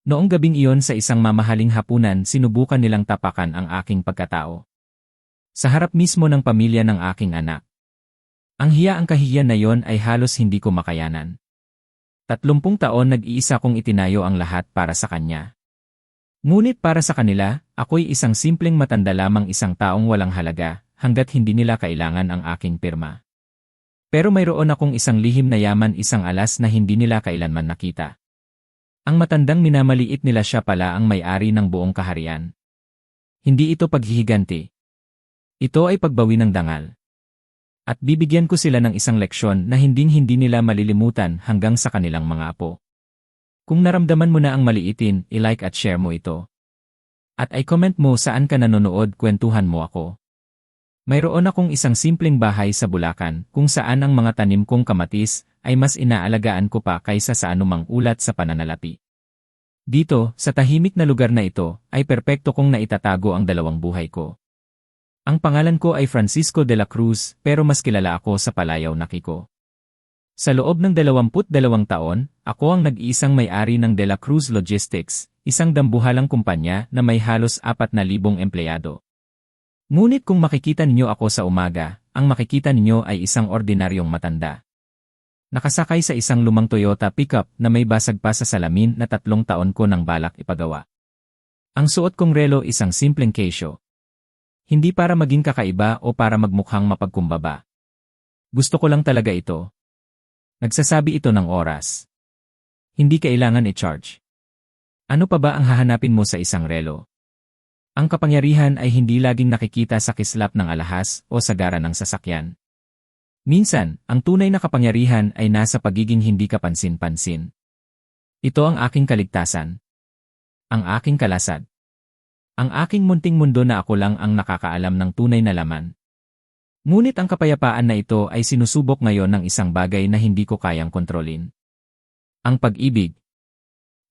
Noong gabing iyon sa isang mamahaling hapunan sinubukan nilang tapakan ang aking pagkatao. Sa harap mismo ng pamilya ng aking anak. Ang hiya ang kahihiyan na yon ay halos hindi ko makayanan. 30 taon nag-iisa kong itinayo ang lahat para sa kanya. Ngunit para sa kanila, ako'y isang simpleng matanda lamang isang taong walang halaga, hanggat hindi nila kailangan ang aking pirma. Pero mayroon akong isang lihim na yaman, isang alas na hindi nila kailanman nakita. Ang matandang minamaliit nila, siya pala ang may-ari ng buong kaharian. Hindi ito paghihiganti. Ito ay pagbawi ng dangal. At bibigyan ko sila ng isang leksyon na hinding-hindi nila malilimutan hanggang sa kanilang mga apo. Kung naramdaman mo na ang maliitin, i-like at share mo ito. At i-comment mo saan ka nanonood, kwentuhan mo ako. Mayroon akong isang simpleng bahay sa Bulacan kung saan ang mga tanim kong kamatis ay mas inaalagaan ko pa kaysa sa anumang ulat sa pananalapi. Dito, sa tahimik na lugar na ito, ay perpekto kong naitatago ang dalawang buhay ko. Ang pangalan ko ay Francisco de la Cruz, pero mas kilala ako sa palayaw na Kiko. Sa loob ng 22 taon, ako ang nag-iisang may-ari ng De La Cruz Logistics, isang dambuhalang kumpanya na may halos 4,000 empleyado. Ngunit kung makikita ninyo ako sa umaga, ang makikita ninyo ay isang ordinaryong matanda. Nakasakay sa isang lumang Toyota pickup na may basag pa sa salamin na 3 taon ko nang balak ipagawa. Ang suot kong relo isang simpleng Casio. Hindi para maging kakaiba o para magmukhang mapagkumbaba. Gusto ko lang talaga ito. Nagsasabi ito ng oras. Hindi kailangan i-charge. Ano pa ba ang hahanapin mo sa isang relo? Ang kapangyarihan ay hindi laging nakikita sa kislap ng alahas o sagara ng sasakyan. Minsan, ang tunay na kapangyarihan ay nasa pagiging hindi kapansin-pansin. Ito ang aking kaligtasan. Ang aking kalasad. Ang aking munting mundo na ako lang ang nakakaalam ng tunay na laman. Ngunit ang kapayapaan na ito ay sinusubok ngayon ng isang bagay na hindi ko kayang kontrolin. Ang pag-ibig.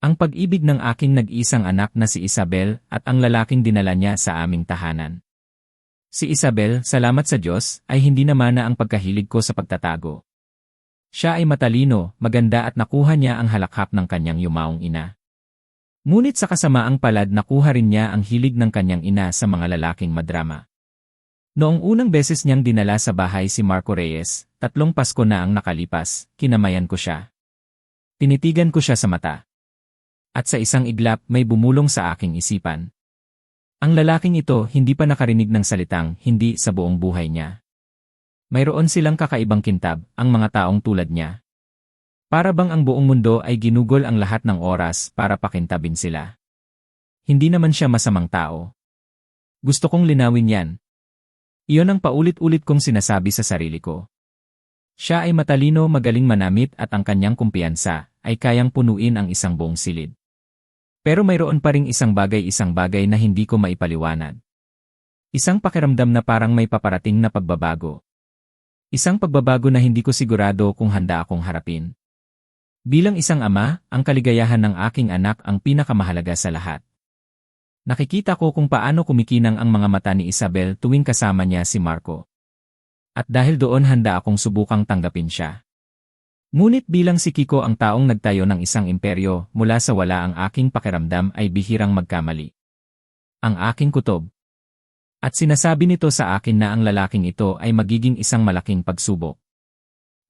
Ang pag-ibig ng aking nag-iisang anak na si Isabel at ang lalaking dinala niya sa aming tahanan. Si Isabel, salamat sa Diyos, ay hindi naman na ang pagkahilig ko sa pagtatago. Siya ay matalino, maganda at nakuha niya ang halakhak ng kanyang yumaong ina. Ngunit sa kasamaang palad nakuha rin niya ang hilig ng kanyang ina sa mga lalaking madrama. Noong unang beses niyang dinala sa bahay si Marco Reyes, 3 Pasko na ang nakalipas, kinamayan ko siya. Tinitigan ko siya sa mata. At sa isang iglap may bumulong sa aking isipan. Ang lalaking ito hindi pa nakarinig ng salitang hindi sa buong buhay niya. Mayroon silang kakaibang kintab, ang mga taong tulad niya. Para bang ang buong mundo ay ginugol ang lahat ng oras para pakintabin sila. Hindi naman siya masamang tao. Gusto kong linawin yan. Iyon ang paulit-ulit kong sinasabi sa sarili ko. Siya ay matalino, magaling manamit at ang kanyang kumpiyansa ay kayang punuin ang isang buong silid. Pero mayroon pa ring isang bagay na hindi ko maipaliwanag. Isang pakiramdam na parang may paparating na pagbabago. Isang pagbabago na hindi ko sigurado kung handa akong harapin. Bilang isang ama, ang kaligayahan ng aking anak ang pinakamahalaga sa lahat. Nakikita ko kung paano kumikinang ang mga mata ni Isabel tuwing kasama niya si Marco. At dahil doon handa akong subukang tanggapin siya. Ngunit bilang si Kiko ang taong nagtayo ng isang imperyo mula sa wala, ang aking pakiramdam ay bihirang magkamali. Ang aking kutob. At sinasabi nito sa akin na ang lalaking ito ay magiging isang malaking pagsubok.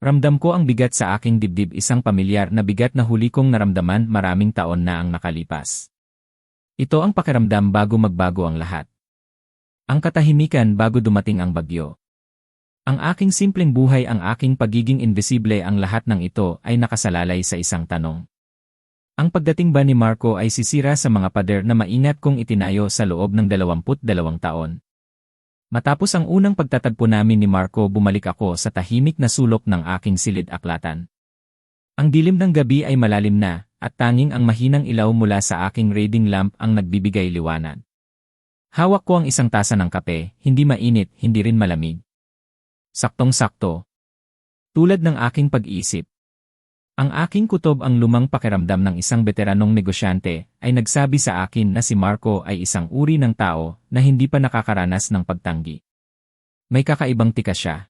Ramdam ko ang bigat sa aking dibdib, isang pamilyar na bigat na huli kong naramdaman maraming taon na ang nakalipas. Ito ang pakiramdam bago magbago ang lahat. Ang katahimikan bago dumating ang bagyo. Ang aking simpleng buhay, ang aking pagiging invisible, ang lahat ng ito ay nakasalalay sa isang tanong. Ang pagdating ba ni Marco ay sisira sa mga pader na maingat kong itinayo sa loob ng 22 taon? Matapos ang unang pagtatagpo namin ni Marco, bumalik ako sa tahimik na sulok ng aking silid-aklatan. Ang dilim ng gabi ay malalim na, at tanging ang mahinang ilaw mula sa aking reading lamp ang nagbibigay liwanag. Hawak ko ang isang tasa ng kape, hindi mainit, hindi rin malamig. Saktong-sakto. Tulad ng aking pag-iisip. Ang aking kutob, ang lumang pakiramdam ng isang veteranong negosyante, ay nagsabi sa akin na si Marco ay isang uri ng tao na hindi pa nakakaranas ng pagtanggi. May kakaibang tikas siya.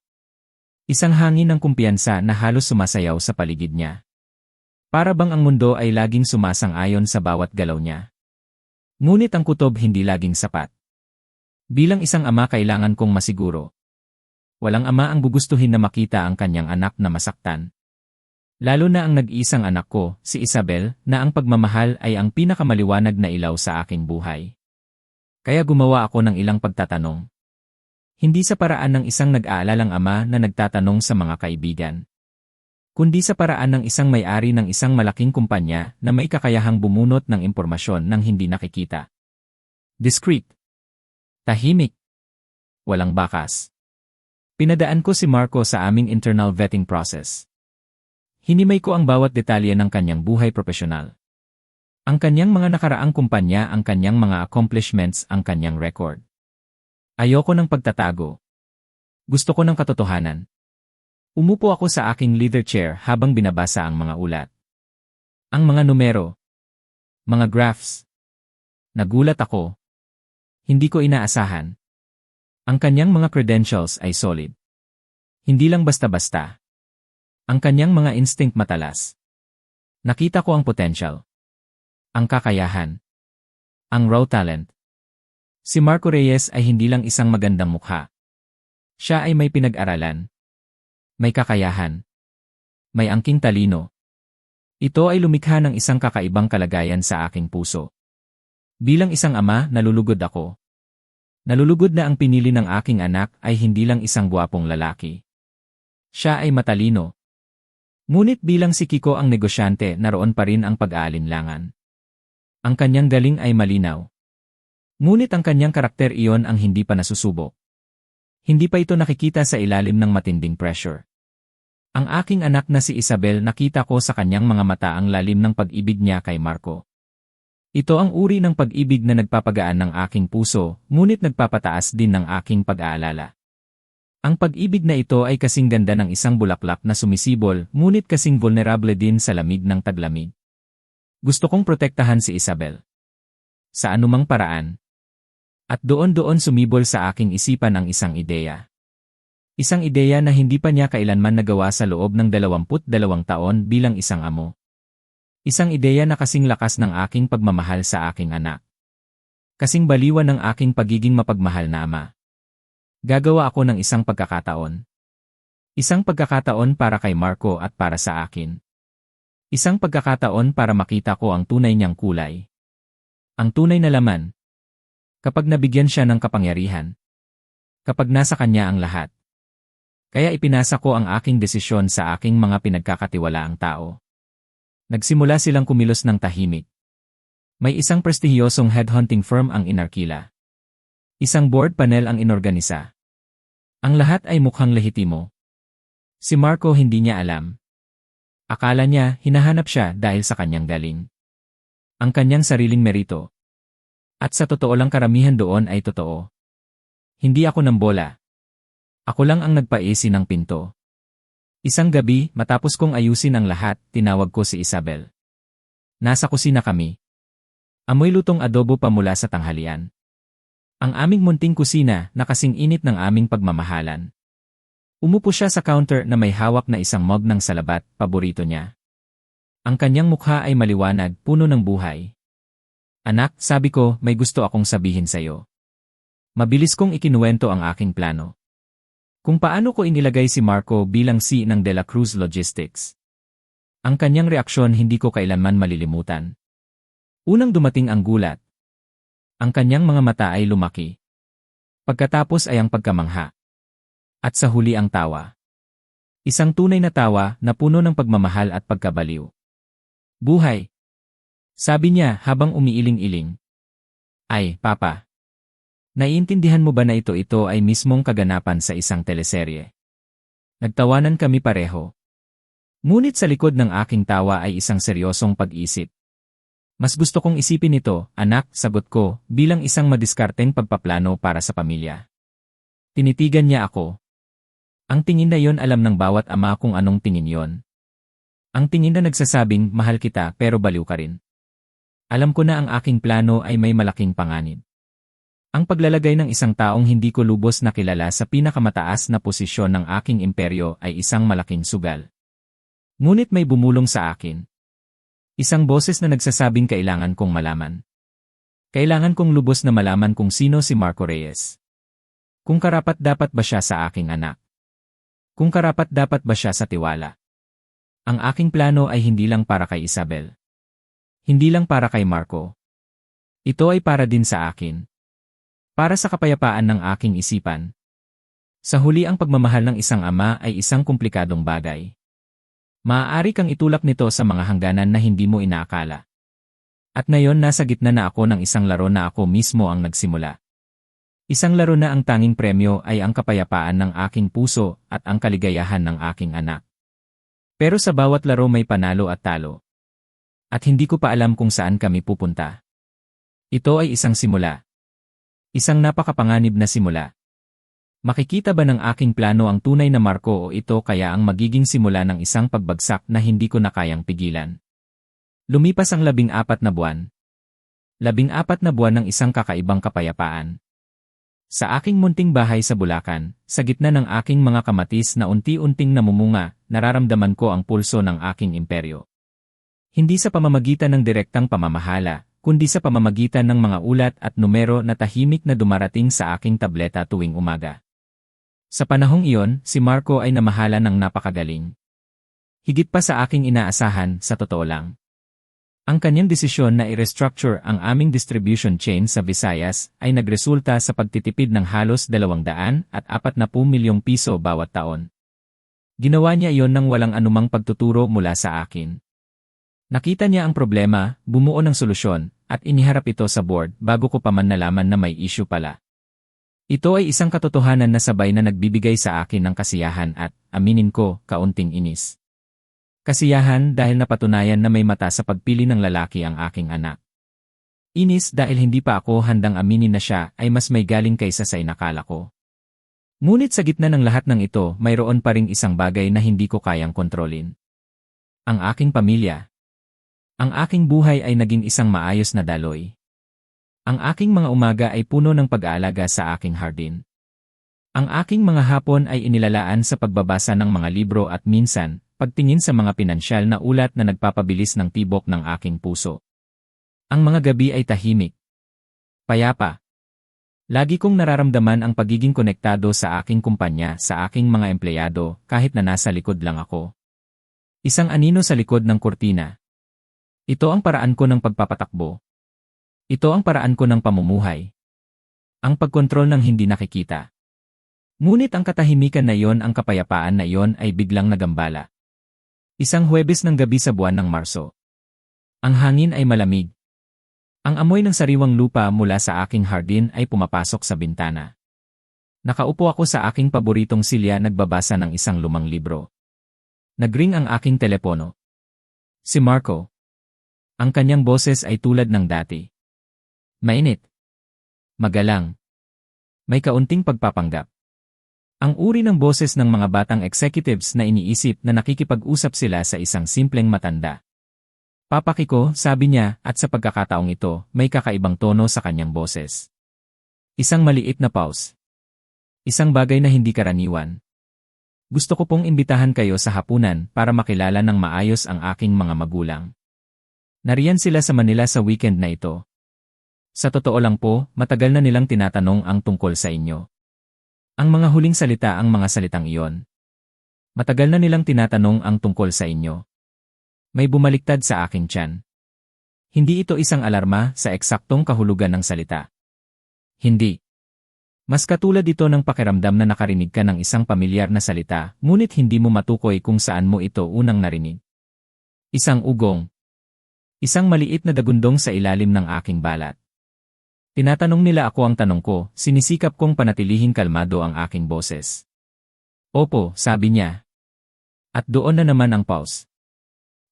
Isang hangin ng kumpiyansa na halos sumasayaw sa paligid niya. Para bang ang mundo ay laging sumasang-ayon sa bawat galaw niya. Ngunit ang kutob hindi laging sapat. Bilang isang ama kailangan kong masiguro. Walang ama ang gugustuhin na makita ang kanyang anak na masaktan. Lalo na ang nag-iisang anak ko, si Isabel, na ang pagmamahal ay ang pinakamaliwanag na ilaw sa aking buhay. Kaya gumawa ako ng ilang pagtatanong. Hindi sa paraan ng isang nag-aalalang ama na nagtatanong sa mga kaibigan, kundi sa paraan ng isang may-ari ng isang malaking kumpanya na may kakayahang bumunot ng impormasyon nang hindi nakikita. Discreet. Tahimik. Walang bakas. Pinadaan ko si Marco sa aming internal vetting process. Hinimay ko ang bawat detalye ng kanyang buhay profesional. Ang kanyang mga nakaraang kumpanya, ang kanyang mga accomplishments, ang kanyang record. Ayoko ng pagtatago. Gusto ko ng katotohanan. Umupo ako sa aking leather chair habang binabasa ang mga ulat. Ang mga numero. Mga graphs. Nagulat ako. Hindi ko inaasahan. Ang kanyang mga credentials ay solid. Hindi lang basta-basta. Ang kanyang mga instinct matalas. Nakita ko ang potential. Ang kakayahan. Ang raw talent. Si Marco Reyes ay hindi lang isang magandang mukha. Siya ay may pinag-aralan. May kakayahan. May angking talino. Ito ay lumikha ng isang kakaibang kalagayan sa aking puso. Bilang isang ama, nalulugod ako. Nalulugod na ang pinili ng aking anak ay hindi lang isang gwapong lalaki. Siya ay matalino. Ngunit bilang si Kiko ang negosyante, naroon pa rin ang pag-aalinlangan. Ang kanyang galing ay malinaw. Ngunit ang kanyang karakter, iyon ang hindi pa nasusubok. Hindi pa ito nakikita sa ilalim ng matinding pressure. Ang aking anak na si Isabel, nakita ko sa kanyang mga mata ang lalim ng pag-ibig niya kay Marco. Ito ang uri ng pag-ibig na nagpapagaan ng aking puso, ngunit nagpapataas din ng aking pag-aalala. Ang pag-ibig na ito ay kasing ganda ng isang bulaklak na sumisibol, ngunit kasing vulnerable din sa lamig ng taglamig. Gusto kong protektahan si Isabel. Sa anumang paraan. At doon sumibol sa aking isipan ang isang ideya. Isang ideya na hindi pa niya kailanman nagawa sa loob ng 22 taon bilang isang amo. Isang ideya na kasing lakas ng aking pagmamahal sa aking anak. Kasing baliwan ng aking pagiging mapagmahal na ama. Gagawa ako ng isang pagkakataon. Isang pagkakataon para kay Marco at para sa akin. Isang pagkakataon para makita ko ang tunay niyang kulay. Ang tunay na laman. Kapag nabigyan siya ng kapangyarihan. Kapag nasa kanya ang lahat. Kaya ipinasa ko ang aking desisyon sa aking mga pinagkakatiwalaang tao. Nagsimula silang kumilos ng tahimik. May isang prestihiyosong headhunting firm ang inarkila. Isang board panel ang inorganisa. Ang lahat ay mukhang lehitimo. Si Marco hindi niya alam. Akala niya hinahanap siya dahil sa kanyang galing. Ang kanyang sariling merito. At sa totoo lang, karamihan doon ay totoo. Hindi ako nambola. Ako lang ang nagpaisi ng pinto. Isang gabi, matapos kong ayusin ang lahat, tinawag ko si Isabel. Nasa kusina kami. Amoy lutong adobo pa mula sa tanghalian. Ang aming munting kusina na kasing init ng aming pagmamahalan. Umupo siya sa counter na may hawak na isang mug ng salabat, paborito niya. Ang kanyang mukha ay maliwanag, puno ng buhay. Anak, sabi ko, may gusto akong sabihin sa'yo. Mabilis kong ikinuwento ang aking plano. Kung paano ko inilagay si Marco bilang C ng De La Cruz Logistics. Ang kanyang reaksyon hindi ko kailanman malilimutan. Unang dumating ang gulat. Ang kanyang mga mata ay lumaki. Pagkatapos ay ang pagkamangha. At sa huli ang tawa. Isang tunay na tawa na puno ng pagmamahal at pagkabaliw. Buhay. Sabi niya habang umiiling-iling. Ay, Papa. Naiintindihan mo ba na ito ay mismong kaganapan sa isang teleserye? Nagtawanan kami pareho. Ngunit sa likod ng aking tawa ay isang seryosong pag-isip. Mas gusto kong isipin ito, anak, sagot ko, bilang isang madiskarteng pagpaplano para sa pamilya. Tinitigan niya ako. Ang tingin na yon, alam ng bawat ama kung anong tingin yon. Ang tingin na nagsasabing, mahal kita pero baliw ka rin. Alam ko na ang aking plano ay may malaking panganib. Ang paglalagay ng isang taong hindi ko lubos na kilala sa pinakamataas na posisyon ng aking imperyo ay isang malaking sugal. Ngunit may bumulong sa akin. Isang boses na nagsasabing kailangan kong malaman. Kailangan kong lubos na malaman kung sino si Marco Reyes. Kung karapat-dapat ba siya sa aking anak. Kung karapat-dapat ba siya sa tiwala. Ang aking plano ay hindi lang para kay Isabel. Hindi lang para kay Marco. Ito ay para din sa akin. Para sa kapayapaan ng aking isipan. Sa huli ang pagmamahal ng isang ama ay isang komplikadong bagay. Maaari kang itulak nito sa mga hangganan na hindi mo inaakala. At ngayon nasa gitna na ako ng isang laro na ako mismo ang nagsimula. Isang laro na ang tanging premyo ay ang kapayapaan ng aking puso at ang kaligayahan ng aking anak. Pero sa bawat laro may panalo at talo. At hindi ko pa alam kung saan kami pupunta. Ito ay isang simula. Isang napakapanganib na simula. Makikita ba ng aking plano ang tunay na Marco o ito kaya ang magiging simula ng isang pagbagsak na hindi ko na kayang pigilan? Lumipas ang 14 na buwan. 14 na buwan ng isang kakaibang kapayapaan. Sa aking munting bahay sa Bulacan, sa gitna ng aking mga kamatis na unti-unting namumunga, nararamdaman ko ang pulso ng aking imperyo. Hindi sa pamamagitan ng direktang pamamahala, kundi sa pamamagitan ng mga ulat at numero na tahimik na dumarating sa aking tableta tuwing umaga. Sa panahong iyon, si Marco ay namahala ng napakagaling. Higit pa sa aking inaasahan, sa totoo lang. Ang kanyang desisyon na i-restructure ang aming distribution chain sa Visayas ay nagresulta sa pagtitipid ng halos 240 milyong piso bawat taon. Ginawa niya iyon nang walang anumang pagtuturo mula sa akin. Nakita niya ang problema, bumuo ng solusyon, at iniharap ito sa board bago ko pa man nalaman na may issue pala. Ito ay isang katotohanan na sabay na nagbibigay sa akin ng kasiyahan at, aminin ko, kaunting inis. Kasiyahan dahil napatunayan na may mata sa pagpili ng lalaki ang aking anak. Inis dahil hindi pa ako handang aminin na siya ay mas may galing kaysa sa inakala ko. Ngunit sa gitna ng lahat ng ito, mayroon pa ring isang bagay na hindi ko kayang kontrolin. Ang aking pamilya. Ang aking buhay ay naging isang maayos na daloy. Ang aking mga umaga ay puno ng pag-aalaga sa aking hardin. Ang aking mga hapon ay inilalaan sa pagbabasa ng mga libro at minsan, pagtingin sa mga pinansyal na ulat na nagpapabilis ng tibok ng aking puso. Ang mga gabi ay tahimik. Payapa. Lagi kong nararamdaman ang pagiging konektado sa aking kumpanya, sa aking mga empleyado, kahit na nasa likod lang ako. Isang anino sa likod ng kurtina. Ito ang paraan ko ng pagpapatakbo. Ito ang paraan ko ng pamumuhay. Ang pagkontrol ng hindi nakikita. Ngunit ang katahimikan na iyon, ang kapayapaan na iyon ay biglang nagambala. Isang Huwebes ng gabi sa buwan ng Marso. Ang hangin ay malamig. Ang amoy ng sariwang lupa mula sa aking hardin ay pumapasok sa bintana. Nakaupo ako sa aking paboritong silya nagbabasa ng isang lumang libro. Nagring ang aking telepono. Si Marco. Ang kanyang boses ay tulad ng dati. Mainit. Magalang. May kaunting pagpapanggap. Ang uri ng boses ng mga batang executives na iniisip na nakikipag-usap sila sa isang simpleng matanda. Papaki ko, sabi niya, at sa pagkakataong ito, may kakaibang tono sa kanyang boses. Isang maliit na pause. Isang bagay na hindi karaniwan. Gusto ko pong imbitahan kayo sa hapunan para makilala ng maayos ang aking mga magulang. Nariyan sila sa Manila sa weekend na ito. Sa totoo lang po, matagal na nilang tinatanong ang tungkol sa inyo. Ang mga huling salita ang mga salitang iyon. Matagal na nilang tinatanong ang tungkol sa inyo. May bumaliktad sa aking tiyan. Hindi ito isang alarma sa eksaktong kahulugan ng salita. Hindi. Mas katulad ito ng pakiramdam na nakarinig ka ng isang pamilyar na salita, ngunit hindi mo matukoy kung saan mo ito unang narinig. Isang ugong. Isang maliit na dagundong sa ilalim ng aking balat. Tinatanong nila ako ang tanong ko, sinisikap kong panatilihin kalmado ang aking boses. Opo, sabi niya. At doon na naman ang pause.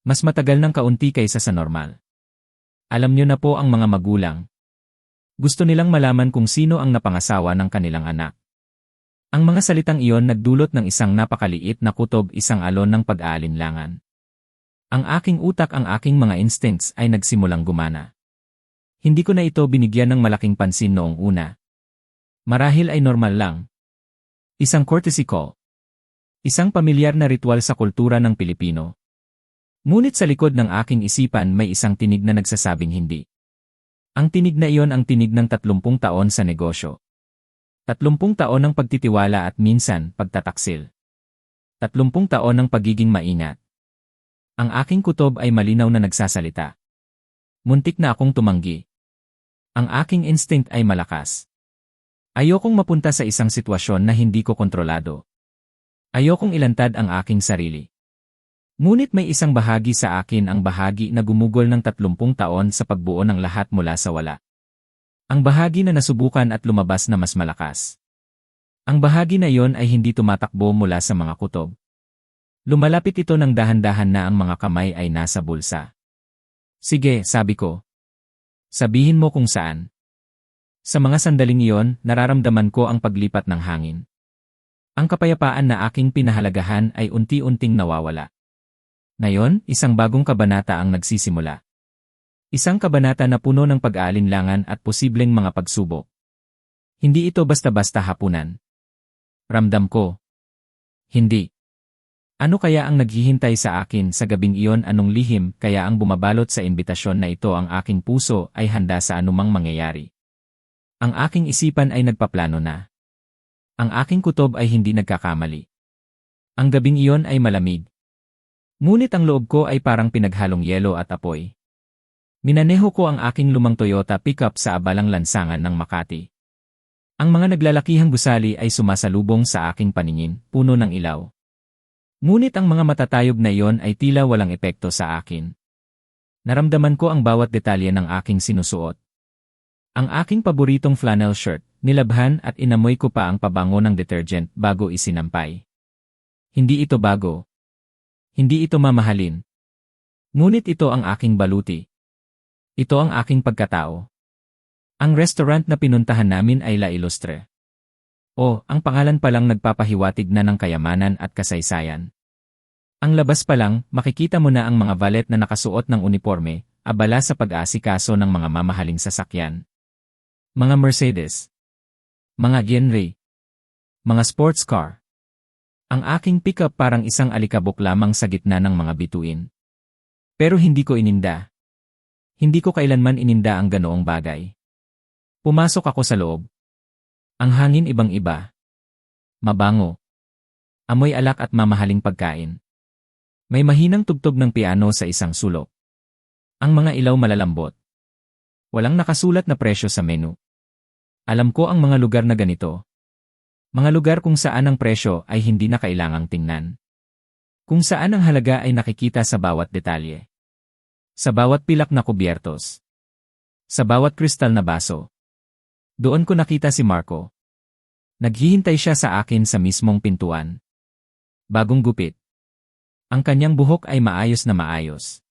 Mas matagal ng kaunti kaysa sa normal. Alam niyo na po ang mga magulang. Gusto nilang malaman kung sino ang napangasawa ng kanilang anak. Ang mga salitang iyon nagdulot ng isang napakaliit na kutob, isang alon ng pag-aalinlangan. Ang aking utak, ang aking mga instincts ay nagsimulang gumana. Hindi ko na ito binigyan ng malaking pansin noong una. Marahil ay normal lang. Isang courtesy call. Isang pamilyar na ritual sa kultura ng Pilipino. Ngunit sa likod ng aking isipan may isang tinig na nagsasabing hindi. Ang tinig na iyon ang tinig ng 30 taon sa negosyo. 30 taon ng pagtitiwala at minsan pagtataksil. 30 taon ng pagiging maingat. Ang aking kutob ay malinaw na nagsasalita. Muntik na akong tumanggi. Ang aking instinct ay malakas. Ayokong mapunta sa isang sitwasyon na hindi ko kontrolado. Ayokong ilantad ang aking sarili. Ngunit may isang bahagi sa akin, ang bahagi na gumugol ng 30 taon sa pagbuo ng lahat mula sa wala. Ang bahagi na nasubukan at lumabas na mas malakas. Ang bahagi na iyon ay hindi tumatakbo mula sa mga kutob. Lumalapit ito ng dahan-dahan na ang mga kamay ay nasa bulsa. Sige, sabi ko. Sabihin mo kung saan. Sa mga sandaling iyon, nararamdaman ko ang paglipat ng hangin. Ang kapayapaan na aking pinahalagahan ay unti-unting nawawala. Ngayon, isang bagong kabanata ang nagsisimula. Isang kabanata na puno ng pag-aalinlangan at posibleng mga pagsubok. Hindi ito basta-basta hapunan. Ramdam ko. Hindi. Ano kaya ang naghihintay sa akin sa gabing iyon? Anong lihim kaya ang bumabalot sa imbitasyon na ito? Ang aking puso ay handa sa anumang mangyayari. Ang aking isipan ay nagpaplano na. Ang aking kutob ay hindi nagkakamali. Ang gabing iyon ay malamig. Ngunit ang loob ko ay parang pinaghalong yelo at apoy. Minaneho ko ang aking lumang Toyota pickup sa abalang lansangan ng Makati. Ang mga naglalakihang gusali ay sumasalubong sa aking paningin, puno ng ilaw. Ngunit ang mga matatayog na iyon ay tila walang epekto sa akin. Naramdaman ko ang bawat detalye ng aking sinusuot. Ang aking paboritong flannel shirt, nilabhan at inamoy ko pa ang pabango ng detergent bago isinampay. Hindi ito bago. Hindi ito mamahalin. Ngunit ito ang aking baluti. Ito ang aking pagkatao. Ang restaurant na pinuntahan namin ay La Ilustre. O, ang pangalan pa lang nagpapahiwatig na ng kayamanan at kasaysayan. Ang labas pa lang, makikita mo na ang mga valet na nakasuot ng uniforme, abala sa pag-aasikaso ng mga mamahaling sasakyan. Mga Mercedes. Mga Genre. Mga sports car. Ang aking pickup parang isang alikabok lamang sa gitna ng mga bituin. Pero hindi ko ininda. Hindi ko kailanman ininda ang ganoong bagay. Pumasok ako sa loob. Ang hangin ibang-iba. Mabango. Amoy alak at mamahaling pagkain. May mahinang tugtog ng piano sa isang sulok. Ang mga ilaw malalambot. Walang nakasulat na presyo sa menu. Alam ko ang mga lugar na ganito. Mga lugar kung saan ang presyo ay hindi na kailangang tingnan. Kung saan ang halaga ay nakikita sa bawat detalye. Sa bawat pilak na kubyertos. Sa bawat kristal na baso. Doon ko nakita si Marco. Naghihintay siya sa akin sa mismong pintuan. Bagong gupit. Ang kanyang buhok ay maayos na maayos.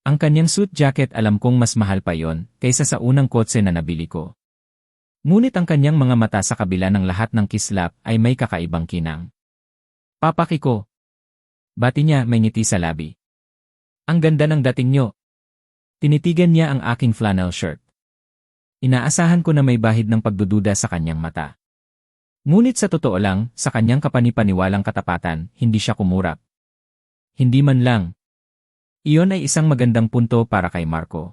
Ang kanyang suit jacket alam kong mas mahal pa yon kaysa sa unang kotse na nabili ko. Ngunit ang kanyang mga mata sa kabila ng lahat ng kislap ay may kakaibang kinang. Papaki ko. Bati niya may ngiti sa labi. Ang ganda ng dating nyo. Tinitigan niya ang aking flannel shirt. Inaasahan ko na may bahid ng pagdududa sa kanyang mata. Ngunit sa totoo lang, sa kanyang kapanipaniwalang katapatan, hindi siya kumurap. Hindi man lang. Iyon ay isang magandang punto para kay Marco.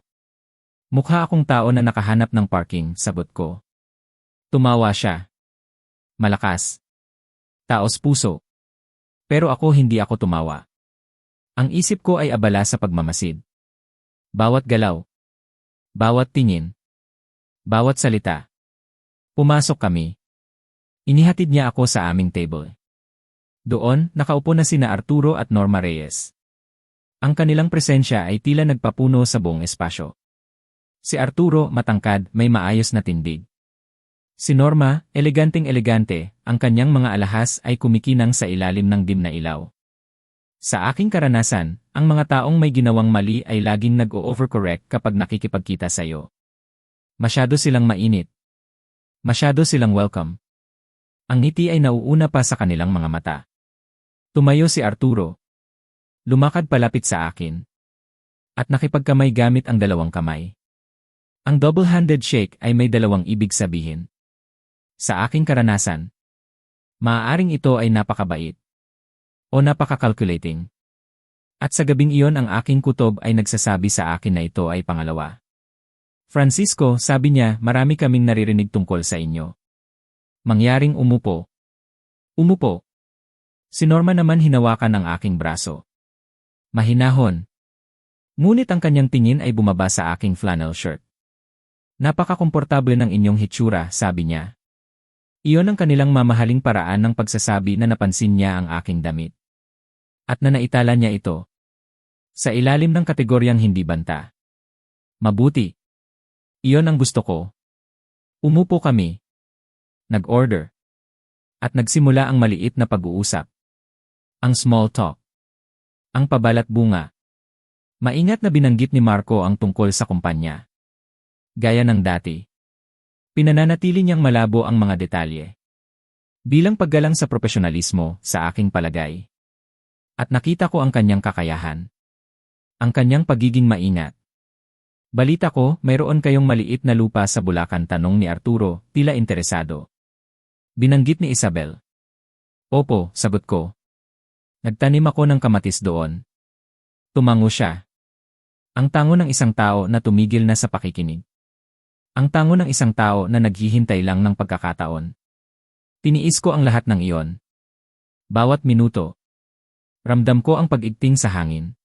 Mukha akong tao na nakahanap ng parking, sagot ko. Tumawa siya. Malakas. Taos puso. Pero hindi ako tumawa. Ang isip ko ay abala sa pagmamasid. Bawat galaw. Bawat tingin. Bawat salita. Pumasok kami. Inihatid niya ako sa aming table. Doon, nakaupo na sina Arturo at Norma Reyes. Ang kanilang presensya ay tila nagpapuno sa buong espasyo. Si Arturo, matangkad, may maayos na tindig. Si Norma, eleganteng-elegante, ang kanyang mga alahas ay kumikinang sa ilalim ng dim na ilaw. Sa aking karanasan, ang mga taong may ginawang mali ay laging nag-o-overcorrect kapag nakikipagkita sa'yo. Masyado silang mainit. Masyado silang welcome. Ang ngiti ay nauuna pa sa kanilang mga mata. Tumayo si Arturo. Lumakad palapit sa akin. At nakipagkamay gamit ang dalawang kamay. Ang double-handed shake ay may dalawang ibig sabihin. Sa aking karanasan, maaaring ito ay napakabait. O napaka-calculating. At sa gabing iyon ang aking kutob ay nagsasabi sa akin na ito ay pangalawa. Francisco, sabi niya, marami kaming naririnig tungkol sa inyo. Mangyaring umupo. Umupo. Si Norma naman hinawakan ang aking braso. Mahinahon. Ngunit ang kanyang tingin ay bumaba sa aking flannel shirt. Napakakomportable ng inyong hitsura, sabi niya. Iyon ang kanilang mamahaling paraan ng pagsasabi na napansin niya ang aking damit. At na naitala niya ito. Sa ilalim ng kategoryang hindi banta. Mabuti. Iyon ang gusto ko. Umupo kami. Nag-order. At nagsimula ang maliit na pag-uusap. Ang small talk. Ang pabalat bunga. Maingat na binanggit ni Marco ang tungkol sa kumpanya. Gaya ng dati. Pinananatili niyang malabo ang mga detalye. Bilang paggalang sa profesionalismo, sa aking palagay. At nakita ko ang kanyang kakayahan. Ang kanyang pagiging maingat. Balita ko, mayroon kayong maliit na lupa sa Bulacan, tanong ni Arturo, tila interesado. Binanggit ni Isabel. Opo, sagot ko. Nagtanim ako ng kamatis doon. Tumango siya. Ang tango ng isang tao na tumigil na sa pakikinig. Ang tango ng isang tao na naghihintay lang ng pagkakataon. Tiniis ko ang lahat ng iyon. Bawat minuto. Ramdam ko ang pag-igting sa hangin.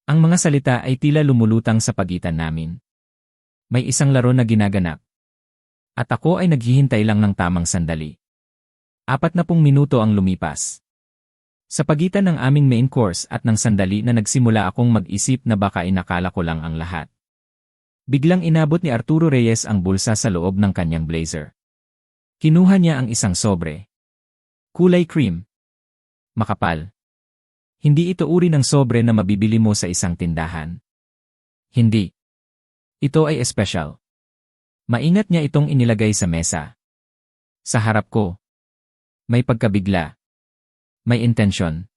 Ang mga salita ay tila lumulutang sa pagitan namin. May isang laro na ginaganap. At ako ay naghihintay lang ng tamang sandali. 40 minuto ang lumipas. Sa pagitan ng aming main course at ng sandali na nagsimula akong mag-isip na baka inakala ko lang ang lahat. Biglang inabot ni Arturo Reyes ang bulsa sa loob ng kanyang blazer. Kinuha niya ang isang sobre. Kulay cream. Makapal. Hindi ito uri ng sobre na mabibili mo sa isang tindahan. Hindi. Ito ay espesyal. Maingat niya itong inilagay sa mesa. Sa harap ko. May pagkabigla. May intensyon.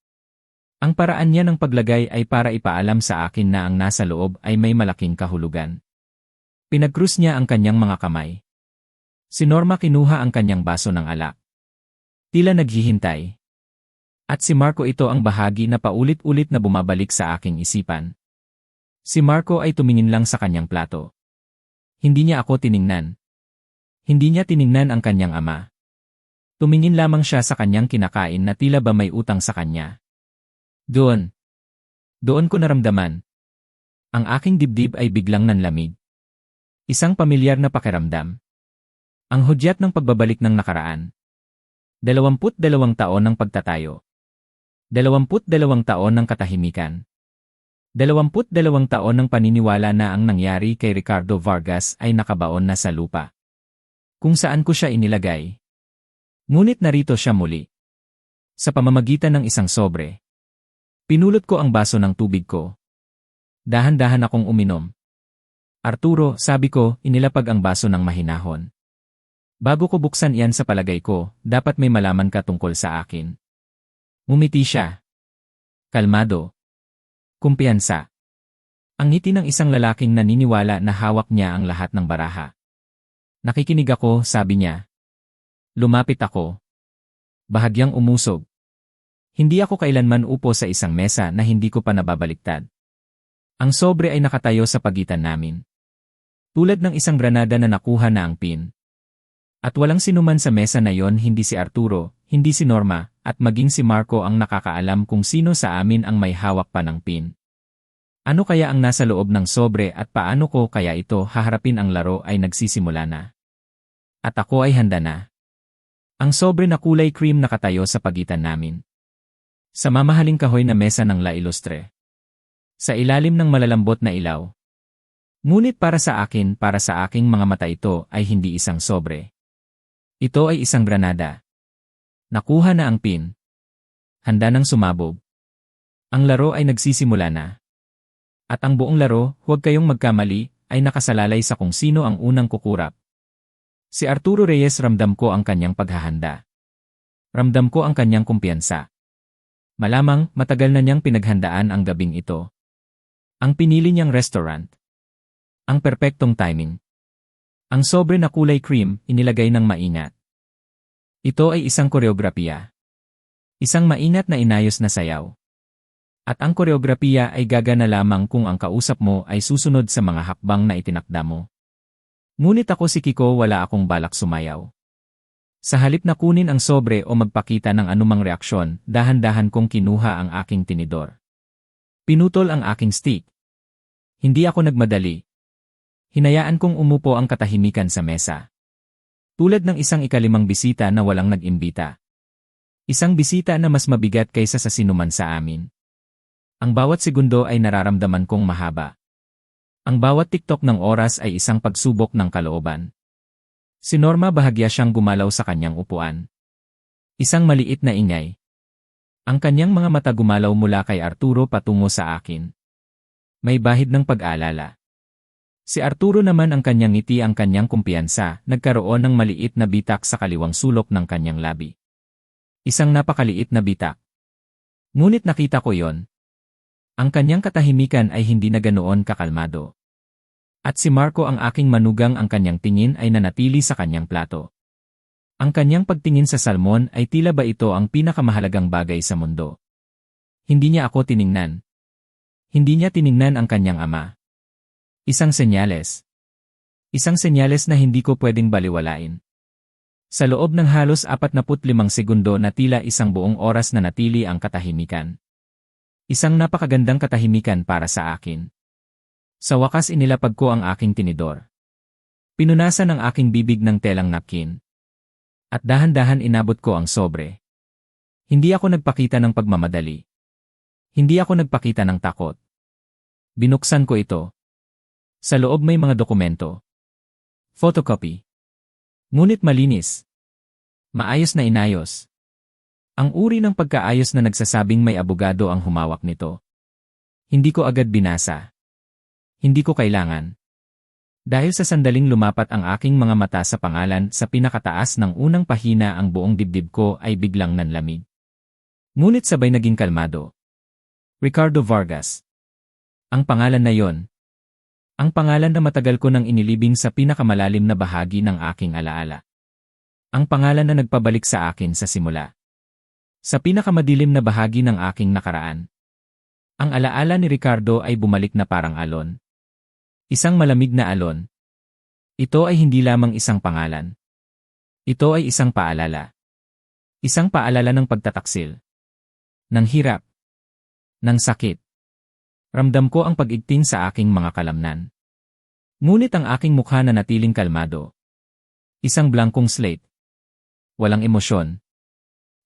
Ang paraan niya ng paglagay ay para ipaalam sa akin na ang nasa loob ay may malaking kahulugan. Pinagkrus niya ang kanyang mga kamay. Si Norma kinuha ang kanyang baso ng alak. Tila naghihintay. At si Marco, ito ang bahagi na paulit-ulit na bumabalik sa aking isipan. Si Marco ay tumingin lang sa kanyang plato. Hindi niya ako tiningnan. Hindi niya tiningnan ang kanyang ama. Tumingin lamang siya sa kanyang kinakain na tila ba may utang sa kanya. Doon ko naramdaman. Ang aking dibdib ay biglang nanlamig. Isang pamilyar na pakiramdam. Ang hudyat ng pagbabalik ng nakaraan. 22 taon ng pagtatayo. 22 taon ng katahimikan. 22 taon ng paniniwala na ang nangyari kay Ricardo Vargas ay nakabaon na sa lupa. Kung saan ko siya inilagay. Ngunit narito siya muli. Sa pamamagitan ng isang sobre. Pinulot ko ang baso ng tubig ko. Dahan-dahan akong uminom. Arturo, sabi ko, inilapag ang baso ng mahinahon. Bago ko buksan iyan, sa palagay ko, dapat may malaman ka tungkol sa akin. Ngumiti siya. Kalmado. Kumpiyansa. Ang ngiti ng isang lalaking naniniwala na hawak niya ang lahat ng baraha. Nakikinig ako, sabi niya. Lumapit ako. Bahagyang umusog. Hindi ako kailanman upo sa isang mesa na hindi ko pa nababaliktad. Ang sobre ay nakatayo sa pagitan namin. Tulad ng isang granada na nakuha na ang pin. At walang sinuman sa mesa na yon, hindi si Arturo, hindi si Norma, at maging si Marco ang nakakaalam kung sino sa amin ang may hawak pa ng pin. Ano kaya ang nasa loob ng sobre at paano ko kaya ito haharapin? Ang laro ay nagsisimula na. At ako ay handa na. Ang sobre na kulay cream nakatayo sa pagitan namin. Sa mamahaling kahoy na mesa ng La Ilustre. Sa ilalim ng malalambot na ilaw. Ngunit para sa aking mga mata, ito ay hindi isang sobre. Ito ay isang granada. Nakuha na ang pin. Handa nang sumabog. Ang laro ay nagsisimula na. At ang buong laro, huwag kayong magkamali, ay nakasalalay sa kung sino ang unang kukurap. Si Arturo Reyes, ramdam ko ang kanyang paghahanda. Ramdam ko ang kanyang kumpiyansa. Malamang matagal na niyang pinaghandaan ang gabing ito. Ang pinili niyang restaurant. Ang perpektong timing. Ang sobre na kulay cream, inilagay ng maingat. Ito ay isang koreografiya. Isang maingat na inayos na sayaw. At ang koreografiya ay gagana lamang kung ang kausap mo ay susunod sa mga hakbang na itinakda mo. Ngunit ako si Kiko, wala akong balak sumayaw. Sa halip na kunin ang sobre o magpakita ng anumang reaksyon, dahan-dahan kong kinuha ang aking tinidor. Pinutol ang aking stick. Hindi ako nagmadali. Hinayaan kong umupo ang katahimikan sa mesa. Tulad ng isang ikalimang bisita na walang nag-imbita. Isang bisita na mas mabigat kaysa sa sinuman sa amin. Ang bawat segundo ay nararamdaman kong mahaba. Ang bawat tiktok ng oras ay isang pagsubok ng kalooban. Si Norma bahagya siyang gumalaw sa kanyang upuan. Isang maliit na ingay. Ang kanyang mga mata gumalaw mula kay Arturo patungo sa akin. May bahid ng pag-aalala. Si Arturo naman, ang kanyang ngiti, ang kanyang kumpiyansa, nagkaroon ng maliit na bitak sa kaliwang sulok ng kanyang labi. Isang napakaliit na bitak. Ngunit nakita ko yon. Ang kanyang katahimikan ay hindi na ganoon kakalmado. At si Marco, ang aking manugang, ang kanyang tingin ay nanatili sa kanyang plato. Ang kanyang pagtingin sa salmon ay tila ba ito ang pinakamahalagang bagay sa mundo. Hindi niya ako tiningnan. Hindi niya tiningnan ang kanyang ama. Isang senyales. Isang senyales na hindi ko pwedeng baliwalain. Sa loob ng halos 45 segundo na tila isang buong oras na natili ang katahimikan. Isang napakagandang katahimikan para sa akin. Sa wakas inilapag ko ang aking tinidor. Pinunasan ang aking bibig ng telang napkin. At dahan-dahan inabot ko ang sobre. Hindi ako nagpakita ng pagmamadali. Hindi ako nagpakita ng takot. Binuksan ko ito. Sa loob may mga dokumento. Photocopy. Ngunit malinis. Maayos na inayos. Ang uri ng pagkaayos na nagsasabing may abogado ang humawak nito. Hindi ko agad binasa. Hindi ko kailangan. Dahil sa sandaling lumapat ang aking mga mata sa pangalan sa pinakataas ng unang pahina, ang buong dibdib ko ay biglang nanlamig. Ngunit sabay naging kalmado. Ricardo Vargas. Ang pangalan na yon. Ang pangalan na matagal ko nang inilibing sa pinakamalalim na bahagi ng aking alaala. Ang pangalan na nagpabalik sa akin sa simula. Sa pinakamadilim na bahagi ng aking nakaraan. Ang alaala ni Ricardo ay bumalik na parang alon. Isang malamig na alon. Ito ay hindi lamang isang pangalan. Ito ay isang paalala. Isang paalala ng pagtataksil. Ng hirap. Ng sakit. Ramdam ko ang pag-igting sa aking mga kalamnan. Ngunit ang aking mukha na natiling kalmado. Isang blankong slate. Walang emosyon.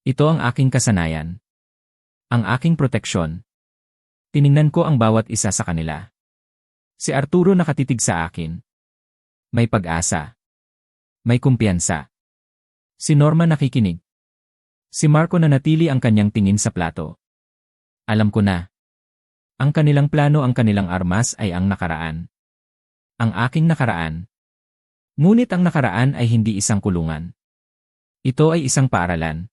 Ito ang aking kasanayan. Ang aking proteksyon. Tiningnan ko ang bawat isa sa kanila. Si Arturo nakatitig sa akin. May pag-asa. May kumpiyansa. Si Norma nakikinig. Si Marco nanatili ang kanyang tingin sa plato. Alam ko na. Ang kanilang plano, ang kanilang armas ay ang nakaraan. Ang aking nakaraan. Ngunit ang nakaraan ay hindi isang kulungan. Ito ay isang paaralan.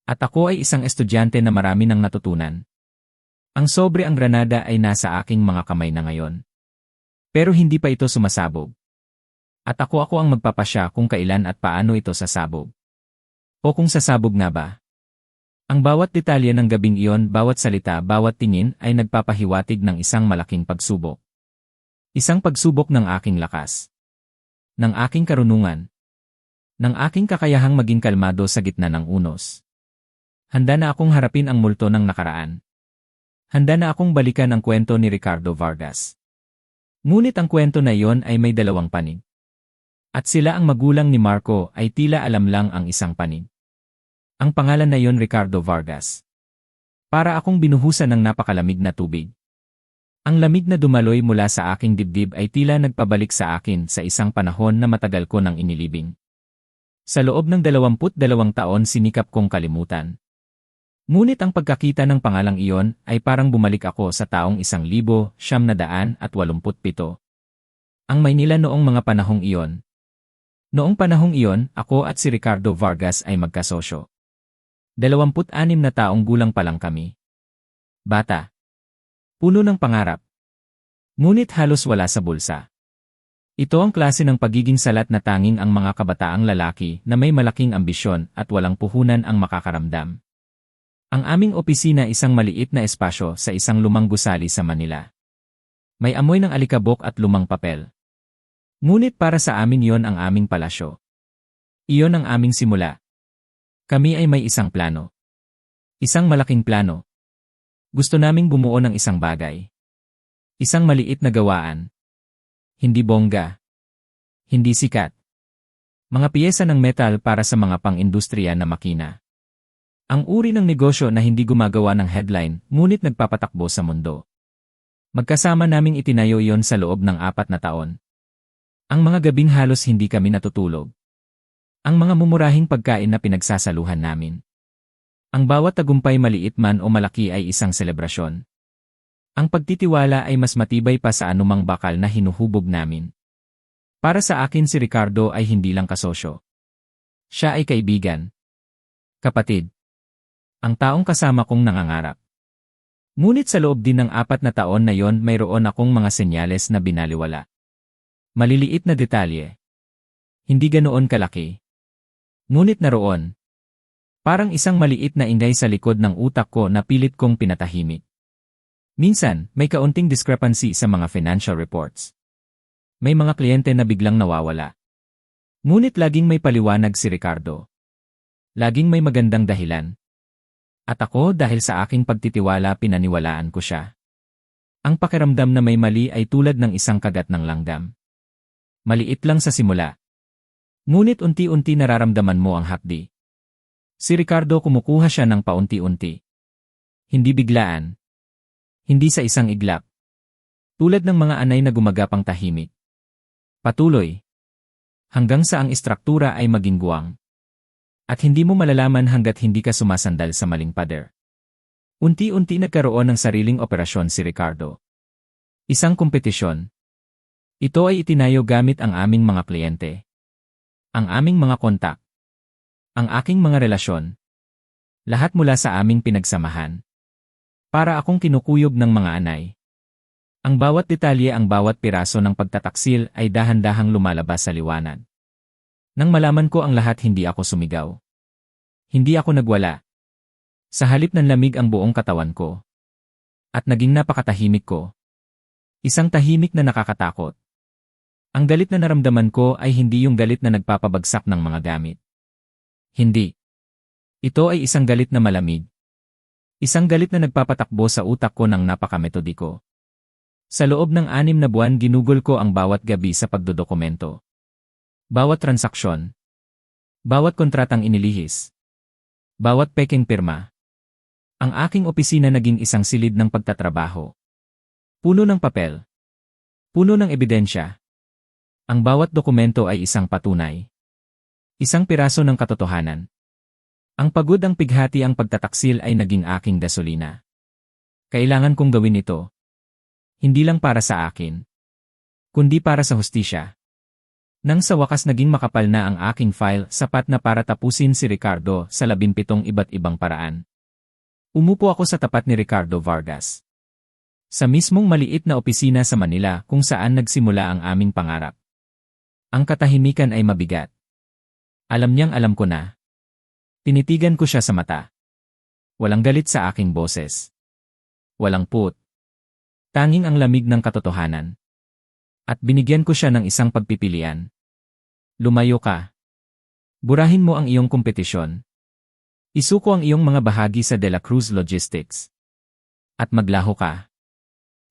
At ako ay isang estudyante na marami nang natutunan. Ang sobre, ang granada ay nasa aking mga kamay na ngayon. Pero hindi pa ito sumasabog. At ako ang magpapasya kung kailan at paano ito sasabog. O kung sasabog nga ba. Ang bawat detalye ng gabing iyon, bawat salita, bawat tingin ay nagpapahiwatig ng isang malaking pagsubok. Isang pagsubok ng aking lakas. Ng aking karunungan. Ng aking kakayahang maging kalmado sa gitna ng unos. Handa na akong harapin ang multo ng nakaraan. Handa na akong balikan ang kwento ni Ricardo Vargas. Ngunit ang kwento na iyon ay may dalawang panig. At sila, ang magulang ni Marco, ay tila alam lang ang isang panig. Ang pangalan na iyon, Ricardo Vargas. Para akong binuhusan ng napakalamig na tubig. Ang lamig na dumaloy mula sa aking dibdib ay tila nagpabalik sa akin sa isang panahon na matagal ko nang inilibing. Sa loob ng 22 taon sinikap kong kalimutan. Ngunit ang pagkakita ng pangalang iyon ay parang bumalik ako sa taong 1987. Ang Maynila noong mga panahong iyon. Noong panahong iyon, ako at si Ricardo Vargas ay magkasosyo. 26 na taong gulang pa lang kami. Bata. Puno ng pangarap. Ngunit halos wala sa bulsa. Ito ang klase ng pagiging salat na tanging ang mga kabataang lalaki na may malaking ambisyon at walang puhunan ang makakaramdam. Ang aming opisina isang maliit na espasyo sa isang lumang gusali sa Manila. May amoy ng alikabok at lumang papel. Ngunit para sa amin yon ang aming palasyo. Iyon ang aming simula. Kami ay may isang plano. Isang malaking plano. Gusto naming bumuo ng isang bagay. Isang maliit na gawaan. Hindi bongga. Hindi sikat. Mga piyesa ng metal para sa mga pang-industriya na makina. Ang uri ng negosyo na hindi gumagawa ng headline, ngunit nagpapatakbo sa mundo. Magkasama naming itinayo iyon sa loob ng 4 na taon. Ang mga gabing halos hindi kami natutulog. Ang mga mumurahing pagkain na pinagsasaluhan namin. Ang bawat tagumpay maliit man o malaki ay isang selebrasyon. Ang pagtitiwala ay mas matibay pa sa anumang bakal na hinuhubog namin. Para sa akin si Ricardo ay hindi lang kasosyo. Siya ay kaibigan. Kapatid. Ang taong kasama kong nangangarap. Ngunit sa loob din ng 4 na taon na yon mayroon akong mga senyales na binaliwala. Maliliit na detalye. Hindi ganoon kalaki. Ngunit naroon. Parang isang maliit na ingay sa likod ng utak ko na pilit kong pinatahimik. Minsan, may kaunting discrepancy sa mga financial reports. May mga kliyente na biglang nawawala. Ngunit laging may paliwanag si Ricardo. Laging may magandang dahilan. At ako dahil sa aking pagtitiwala pinaniwalaan ko siya. Ang pakiramdam na may mali ay tulad ng isang kagat ng langgam. Maliit lang sa simula. Ngunit unti-unti nararamdaman mo ang hapdi. Si Ricardo kumukuha siya ng paunti-unti. Hindi biglaan. Hindi sa isang iglap. Tulad ng mga anay na gumagapang tahimik. Patuloy. Hanggang sa ang istruktura ay maging guwang. At hindi mo malalaman hanggat hindi ka sumasandal sa maling pader. Unti-unti nagkaroon ng sariling operasyon si Ricardo. Isang kompetisyon. Ito ay itinayo gamit ang aming mga kliyente. Ang aming mga kontak. Ang aking mga relasyon. Lahat mula sa aming pinagsamahan. Para akong kinukuyog ng mga anay. Ang bawat detalye, ang bawat piraso ng pagtataksil ay dahan-dahang lumalabas sa liwanag. Nang malaman ko ang lahat hindi ako sumigaw. Hindi ako nagwala. Sa halip ng lamig ang buong katawan ko. At naging napakatahimik ko. Isang tahimik na nakakatakot. Ang galit na naramdaman ko ay hindi yung galit na nagpapabagsak ng mga gamit. Hindi. Ito ay isang galit na malamig. Isang galit na nagpapatakbo sa utak ko ng napakametodiko. Sa loob ng 6 na buwan ginugol ko ang bawat gabi sa pagdodokumento. Bawat transaksyon. Bawat kontratang inilihis. Bawat peking pirma. Ang aking opisina naging isang silid ng pagtatrabaho. Puno ng papel. Puno ng ebidensya. Ang bawat dokumento ay isang patunay. Isang piraso ng katotohanan. Ang pagod ang pighati, ang pagtataksil ay naging aking gasolina. Kailangan kong gawin ito. Hindi lang para sa akin, kundi para sa hustisya. Nang sa wakas naging makapal na ang aking file, sapat na para tapusin si Ricardo sa 17 iba't ibang paraan. Umupo ako sa tapat ni Ricardo Vargas. Sa mismong maliit na opisina sa Manila kung saan nagsimula ang aming pangarap. Ang katahimikan ay mabigat. Alam niyang alam ko na. Tinitigan ko siya sa mata. Walang galit sa aking boses. Walang put. Tanging ang lamig ng katotohanan. At binigyan ko siya ng isang pagpipilian. Lumayo ka. Burahin mo ang iyong kompetisyon. Isuko ang iyong mga bahagi sa De La Cruz Logistics. At maglaho ka.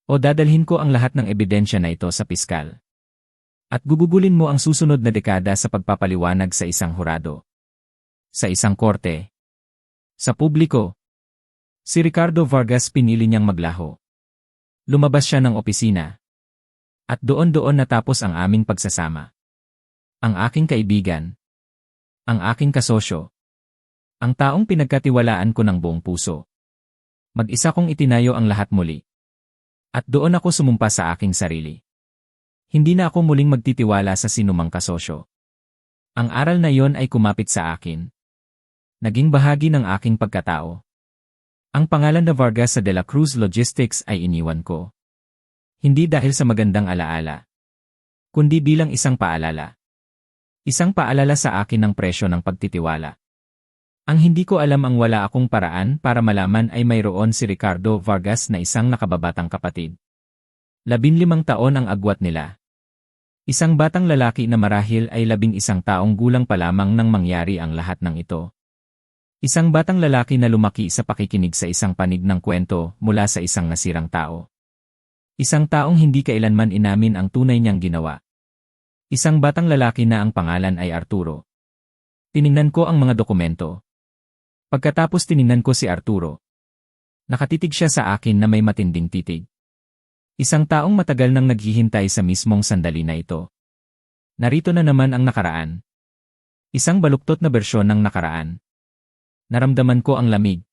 O dadalhin ko ang lahat ng ebidensya na ito sa piskal. At gugugulin mo ang susunod na dekada sa pagpapaliwanag sa isang hurado. Sa isang korte. Sa publiko. Si Ricardo Vargas pinili niyang maglaho. Lumabas siya ng opisina. At doon natapos ang aming pagsasama. Ang aking kaibigan. Ang aking kasosyo. Ang taong pinagkatiwalaan ko ng buong puso. Mag-isa kong itinayo ang lahat muli. At doon ako sumumpa sa aking sarili. Hindi na ako muling magtitiwala sa sinumang kasosyo. Ang aral na yon ay kumapit sa akin. Naging bahagi ng aking pagkatao. Ang pangalan na Vargas sa De La Cruz Logistics ay iniwan ko. Hindi dahil sa magandang alaala. Kundi bilang isang paalala. Isang paalala sa akin ng presyo ng pagtitiwala. Ang hindi ko alam ang wala akong paraan para malaman ay mayroon si Ricardo Vargas na isang nakababatang kapatid. 15 taon ang agwat nila. Isang batang lalaki na marahil ay 11 taong gulang pa lamang nang mangyari ang lahat ng ito. Isang batang lalaki na lumaki sa pakikinig sa isang panig ng kwento mula sa isang nasirang tao. Isang taong hindi kailanman inamin ang tunay niyang ginawa. Isang batang lalaki na ang pangalan ay Arturo. Tiningnan ko ang mga dokumento. Pagkatapos tiningnan ko si Arturo. Nakatitig siya sa akin na may matinding titig. Isang taong matagal nang naghihintay sa mismong sandali na ito. Narito na naman ang nakaraan. Isang baluktot na bersyon ng nakaraan. Naramdaman ko ang lamig.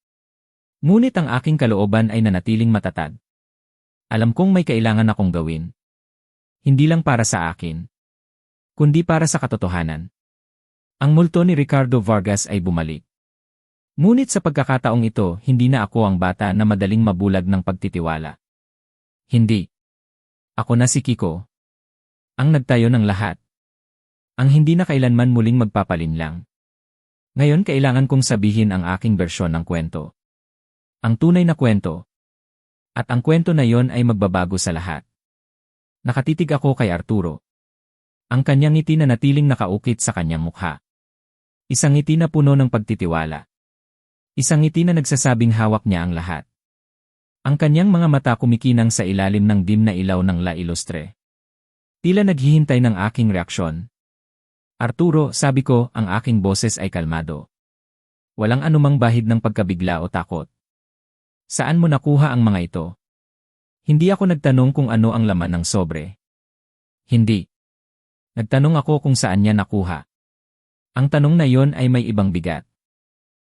Ngunit ang aking kalooban ay nanatiling matatag. Alam kong may kailangan akong gawin. Hindi lang para sa akin, kundi para sa katotohanan. Ang multo ni Ricardo Vargas ay bumalik. Ngunit sa pagkakataong ito, hindi na ako ang bata na madaling mabulag ng pagtitiwala. Hindi. Ako na si Kiko. Ang nagtayo ng lahat. Ang hindi na kailanman muling magpapalinlang. Ngayon kailangan kong sabihin ang aking bersyon ng kwento. Ang tunay na kwento. At ang kwento na yon ay magbabago sa lahat. Nakatitig ako kay Arturo. Ang kanyang ngiti na natiling nakaukit sa kanyang mukha. Isang ngiti na puno ng pagtitiwala. Isang ngiti na nagsasabing hawak niya ang lahat. Ang kanyang mga mata kumikinang sa ilalim ng dim na ilaw ng La Ilustre. Tila naghihintay ng aking reaksyon. Arturo, sabi ko, ang aking boses ay kalmado. Walang anumang bahid ng pagkabigla o takot. Saan mo nakuha ang mga ito? Hindi ako nagtanong kung ano ang laman ng sobre. Hindi. Nagtanong ako kung saan niya nakuha. Ang tanong na yon ay may ibang bigat.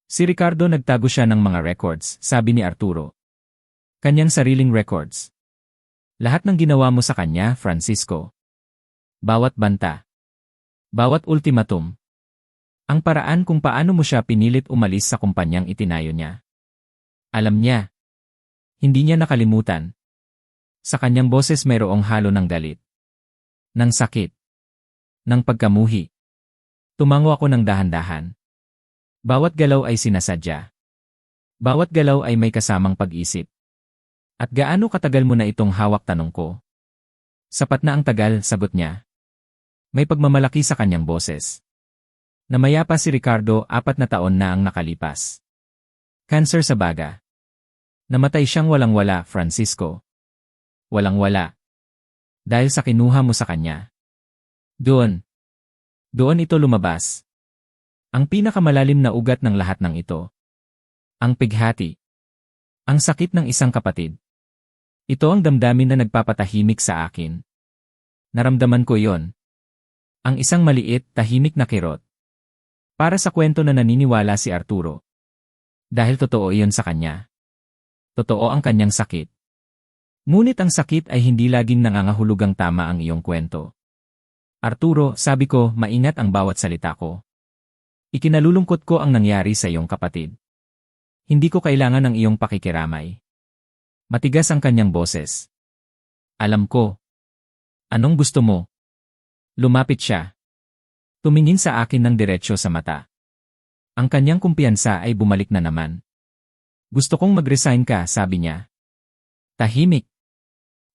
Si Ricardo nagtago siya ng mga records, sabi ni Arturo. Kanyang sariling records. Lahat ng ginawa mo sa kanya, Francisco. Bawat banta. Bawat ultimatum. Ang paraan kung paano mo siya pinilit umalis sa kumpanyang itinayo niya. Alam niya. Hindi niya nakalimutan. Sa kanyang boses mayroong halo ng galit. Ng sakit. Ng pagkamuhi. Tumango ako ng dahan-dahan. Bawat galaw ay sinasadya. Bawat galaw ay may kasamang pag-isip. At gaano katagal mo na itong hawak, tanong ko? Sapat na ang tagal, sagot niya. May pagmamalaki sa kanyang boses. Namaya pa si Ricardo, 4 na taon na ang nakalipas. Cancer sa baga. Namatay siyang walang-wala, Francisco. Walang-wala. Dahil sa kinuha mo sa kanya. Doon ito lumabas. Ang pinakamalalim na ugat ng lahat ng ito. Ang pighati. Ang sakit ng isang kapatid. Ito ang damdamin na nagpapatahimik sa akin. Naramdaman ko yon. Ang isang maliit, tahimik na kirot. Para sa kwento na naniniwala si Arturo. Dahil totoo iyon sa kanya. Totoo ang kanyang sakit. Ngunit ang sakit ay hindi laging nangangahulugang tama ang iyong kwento. Arturo, sabi ko, maingat ang bawat salita ko. Ikinalulungkot ko ang nangyari sa iyong kapatid. Hindi ko kailangan ng iyong pakikiramay. Matigas ang kanyang boses. Alam ko. Anong gusto mo? Lumapit siya. Tumingin sa akin ng diretsyo sa mata. Ang kanyang kumpiyansa ay bumalik na naman. Gusto kong mag-resign ka, sabi niya. Tahimik.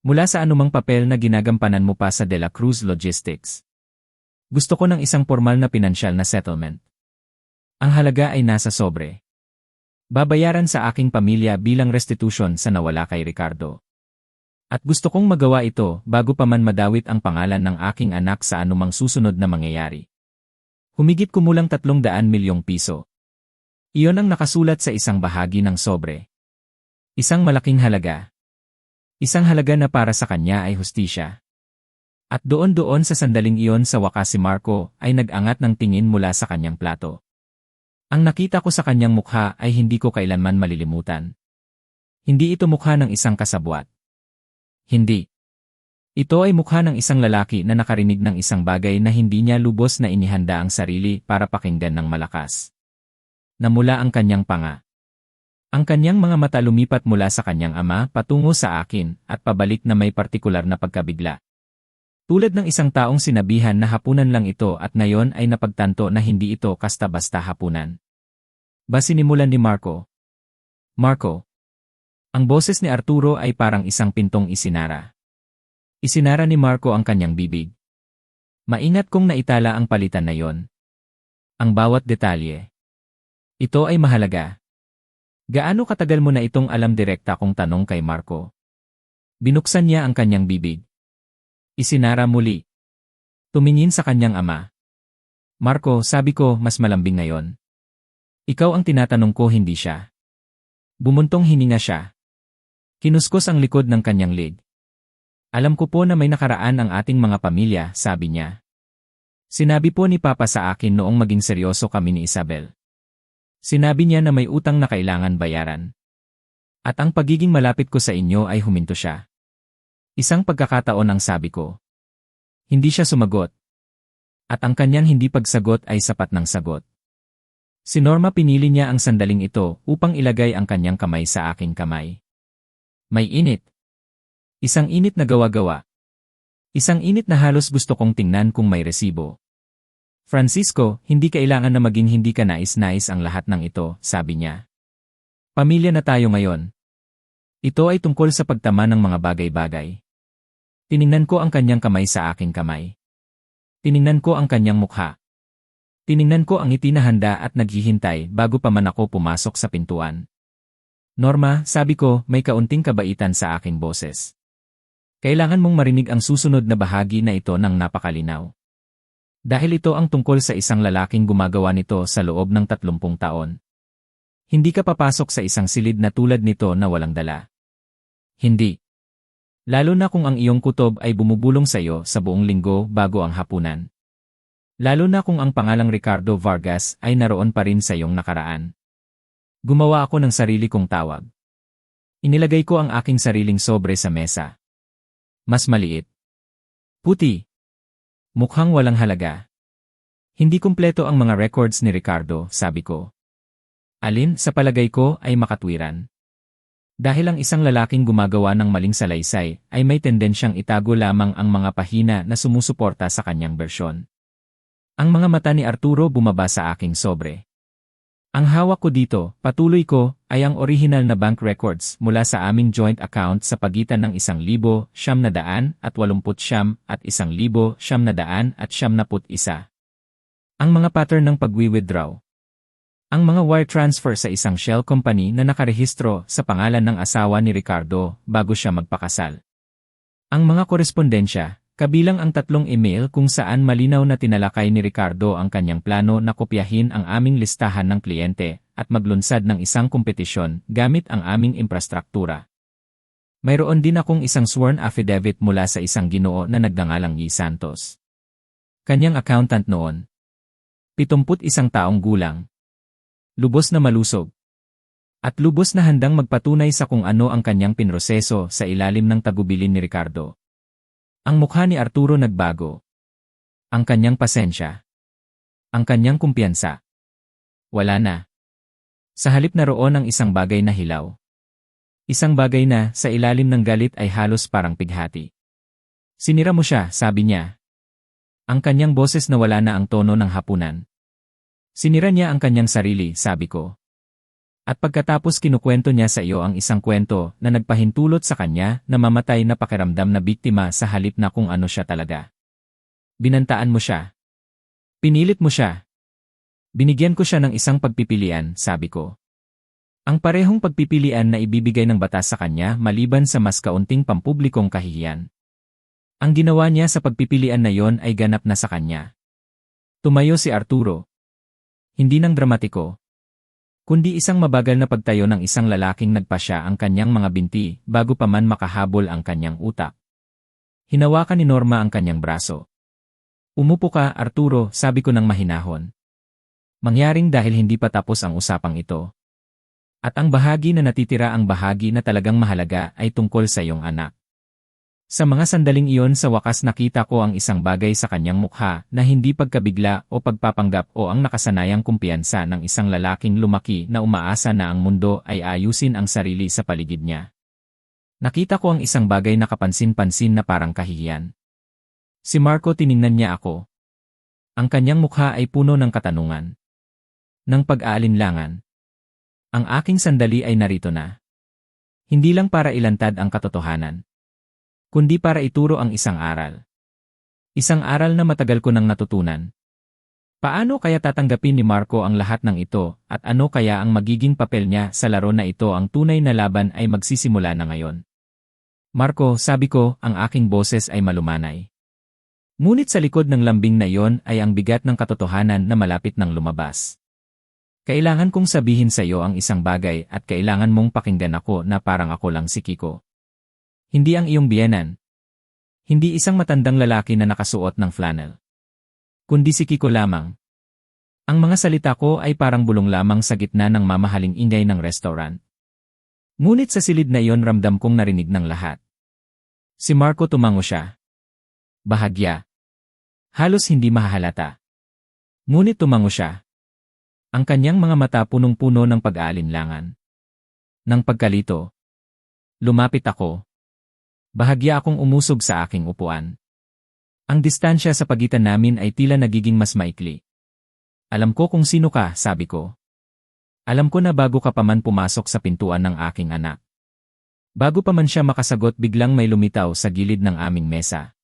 Mula sa anumang papel na ginagampanan mo pa sa De La Cruz Logistics. Gusto ko ng isang formal na pinansyal na settlement. Ang halaga ay nasa sobre. Babayaran sa aking pamilya bilang restitution sa nawala kay Ricardo. At gusto kong magawa ito bago pa man madawit ang pangalan ng aking anak sa anumang susunod na mangyayari. Humigit kumulang 300 milyong piso. Iyon ang nakasulat sa isang bahagi ng sobre. Isang malaking halaga. Isang halaga na para sa kanya ay hustisya. At doon sa sandaling iyon sa wakas si Marco ay nag-angat ng tingin mula sa kanyang plato. Ang nakita ko sa kanyang mukha ay hindi ko kailanman malilimutan. Hindi ito mukha ng isang kasabwat. Hindi. Ito ay mukha ng isang lalaki na nakarinig ng isang bagay na hindi niya lubos na inihanda ang sarili para pakinggan ng malakas. Namula ang kanyang panga. Ang kanyang mga mata lumipat mula sa kanyang ama patungo sa akin at pabalik na may partikular na pagkabigla. Tulad ng isang taong sinabihan na hapunan lang ito at ngayon ay napagtanto na hindi ito kasta-basta hapunan. Sinimulan ni Marco. Marco. Ang boses ni Arturo ay parang isang pintong isinara. Isinara ni Marco ang kanyang bibig. Maingat kong naitala ang palitan na yon. Ang bawat detalye. Ito ay mahalaga. Gaano katagal mo na itong alam, direkta kong tanong kay Marco. Binuksan niya ang kanyang bibig. Isinara muli. Tumingin sa kanyang ama. Marco, sabi ko, mas malambing ngayon. Ikaw ang tinatanong ko, hindi siya. Bumuntong hininga siya. Kinuskos ang likod ng kanyang leg. Alam ko po na may nakaraan ang ating mga pamilya, sabi niya. Sinabi po ni Papa sa akin noong maging seryoso kami ni Isabel. Sinabi niya na may utang na kailangan bayaran. At ang pagiging malapit ko sa inyo ay huminto siya. Isang pagkakataon ang sabi ko. Hindi siya sumagot. At ang kanyang hindi pagsagot ay sapat ng sagot. Si Norma, pinili niya ang sandaling ito upang ilagay ang kanyang kamay sa aking kamay. May init. Isang init na gawa-gawa. Isang init na halos gusto kong tingnan kung may resibo. Francisco, hindi kailangan na maging hindi ka nais-nais ang lahat ng ito, sabi niya. Pamilya na tayo ngayon. Ito ay tungkol sa pagtama ng mga bagay-bagay. Tiningnan ko ang kanyang kamay sa aking kamay. Tiningnan ko ang kanyang mukha. Tiningnan ko ang ngiti na handa at naghihintay bago pa man ako pumasok sa pintuan. Norma, sabi ko, may kaunting kabaitan sa aking boses. Kailangan mong marinig ang susunod na bahagi na ito ng napakalinaw. Dahil ito ang tungkol sa isang lalaking gumagawa nito sa loob ng 30 taon. Hindi ka papasok sa isang silid na tulad nito na walang dala. Hindi. Lalo na kung ang iyong kutob ay bumubulong sa iyo sa buong linggo bago ang hapunan. Lalo na kung ang pangalang Ricardo Vargas ay naroon pa rin sa iyong nakaraan. Gumawa ako ng sarili kong tawag. Inilagay ko ang aking sariling sobre sa mesa. Mas maliit. Puti. Mukhang walang halaga. Hindi kumpleto ang mga records ni Ricardo, sabi ko. Alin, sa palagay ko, ay makatwiran. Dahil ang isang lalaking gumagawa ng maling salaysay ay may tendensyang itago lamang ang mga pahina na sumusuporta sa kanyang bersyon. Ang mga mata ni Arturo bumaba sa aking sobre. Ang hawak ko dito, patuloy ko, ay ang original na bank records mula sa aming joint account sa pagitan ng 1,989 at 1,991. Ang mga pattern ng pagwi-withdraw. Ang mga wire transfer sa isang shell company na nakarehistro sa pangalan ng asawa ni Ricardo bago siya magpakasal. Ang mga korespondensya, kabilang ang 3 email kung saan malinaw na tinalakay ni Ricardo ang kanyang plano na kopyahin ang aming listahan ng kliyente at maglunsad ng isang kompetisyon gamit ang aming infrastruktura. Mayroon din akong isang sworn affidavit mula sa isang ginoo na nagngangalang Yi Santos. Kanyang accountant noon. 71 taong gulang. Lubos na malusog. At lubos na handang magpatunay sa kung ano ang kanyang pinroseso sa ilalim ng tagubilin ni Ricardo. Ang mukha ni Arturo nagbago. Ang kanyang pasensya. Ang kanyang kumpiyansa. Wala na. Sa halip na roon ang isang bagay na hilaw. Isang bagay na sa ilalim ng galit ay halos parang pighati. Sinira mo siya, sabi niya. Ang kanyang boses na wala na ang tono ng hapunan. Sinira niya ang kanyang sarili, sabi ko. At pagkatapos kinukwento niya sa iyo ang isang kwento na nagpahintulot sa kanya na mamatay na pakiramdam na biktima sa halip na kung ano siya talaga. Binantaan mo siya. Pinilit mo siya. Binigyan ko siya ng isang pagpipilian, sabi ko. Ang parehong pagpipilian na ibibigay ng batas sa kanya maliban sa mas kaunting pampublikong kahihiyan. Ang ginawa niya sa pagpipilian na yon ay ganap na sa kanya. Tumayo si Arturo. Hindi nang dramatiko. Kundi isang mabagal na pagtayo ng isang lalaking nagpasya ang kanyang mga binti bago pa man makahabol ang kanyang utak. Hinawakan ni Norma ang kanyang braso. Umupo ka, Arturo, sabi ko ng mahinahon. Mangyaring dahil hindi pa tapos ang usapang ito. At ang bahagi na natitira, ang bahagi na talagang mahalaga ay tungkol sa iyong anak. Sa mga sandaling iyon sa wakas nakita ko ang isang bagay sa kanyang mukha na hindi pagkabigla o pagpapanggap o ang nakasanayang kumpiyansa ng isang lalaking lumaki na umaasa na ang mundo ay ayusin ang sarili sa paligid niya. Nakita ko ang isang bagay na kapansin-pansin na parang kahihiyan. Si Marco, tiningnan niya ako. Ang kanyang mukha ay puno ng katanungan. Ng pag-aalinlangan. Ang aking sandali ay narito na. Hindi lang para ilantad ang katotohanan, kundi para ituro ang isang aral. Isang aral na matagal ko nang natutunan. Paano kaya tatanggapin ni Marco ang lahat ng ito at ano kaya ang magiging papel niya sa laro na ito? Ang tunay na laban ay magsisimula na ngayon. Marco, sabi ko, ang aking boses ay malumanay. Ngunit sa likod ng lambing na iyon ay ang bigat ng katotohanan na malapit nang lumabas. Kailangan kong sabihin sa iyo ang isang bagay at kailangan mong pakinggan ako na parang ako lang si Kiko. Hindi ang iyong biyenan. Hindi isang matandang lalaki na nakasuot ng flannel. Kundi si Kiko lamang. Ang mga salita ko ay parang bulong lamang sa gitna ng mamahaling ingay ng restaurant. Ngunit sa silid na iyon ramdam kong narinig ng lahat. Si Marco tumango siya. Bahagya. Halos hindi mahahalata. Ngunit tumango siya. Ang kanyang mga mata punong-puno ng pag-aalinlangan. Nang pagkalito. Lumapit ako. Bahagya akong umusog sa aking upuan. Ang distansya sa pagitan namin ay tila nagiging mas maikli. Alam ko kung sino ka, sabi ko. Alam ko na bago ka pa man pumasok sa pintuan ng aking anak. Bago pa man siya makasagot biglang may lumitaw sa gilid ng aming mesa.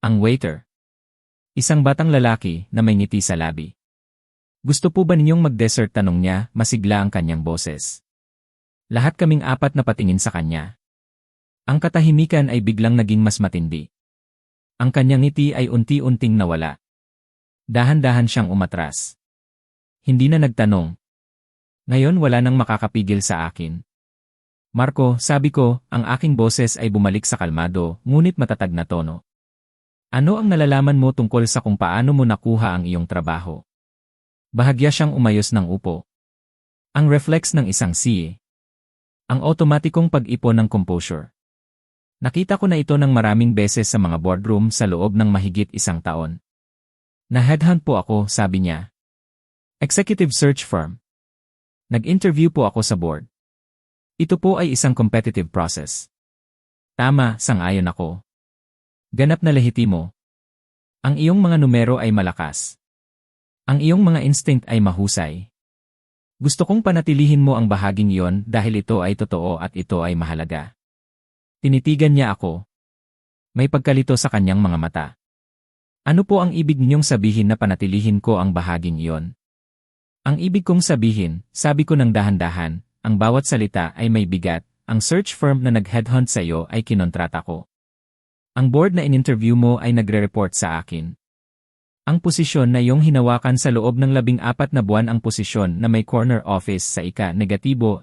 Ang waiter. Isang batang lalaki na may ngiti sa labi. Gusto po ba ninyong mag-dessert? Tanong niya, masigla ang kanyang boses. Lahat kaming apat na patingin sa kanya. Ang katahimikan ay biglang naging mas matindi. Ang kanyang ngiti ay unti-unting nawala. Dahan-dahan siyang umatras. Hindi na nagtanong. Ngayon wala nang makakapigil sa akin. Marco, sabi ko, ang aking boses ay bumalik sa kalmado, ngunit matatag na tono. Ano ang nalalaman mo tungkol sa kung paano mo nakuha ang iyong trabaho? Bahagya siyang umayos ng upo. Ang reflex ng isang CA. Ang otomatikong pag-ipon ng composure. Nakita ko na ito ng maraming beses sa mga boardroom sa loob ng mahigit isang taon. Na-headhunt po ako, sabi niya. Executive search firm. Nag-interview po ako sa board. Ito po ay isang competitive process. Tama, sang-ayon ako. Ganap na lehitimo. Ang iyong mga numero ay malakas. Ang iyong mga instinct ay mahusay. Gusto kong panatilihin mo ang bahaging iyon dahil ito ay totoo at ito ay mahalaga. Tinitigan niya ako. May pagkalito sa kanyang mga mata. Ano po ang ibig ninyong sabihin na panatilihin ko ang bahaging iyon? Ang ibig kong sabihin, sabi ko ng dahan-dahan, ang bawat salita ay may bigat, ang search firm na nag-headhunt sa iyo ay kinontrata ko. Ang board na in-interview mo ay nagre-report sa akin. Ang posisyon na iyong hinawakan sa loob ng 14 na buwan ang posisyon na may corner office sa ika-19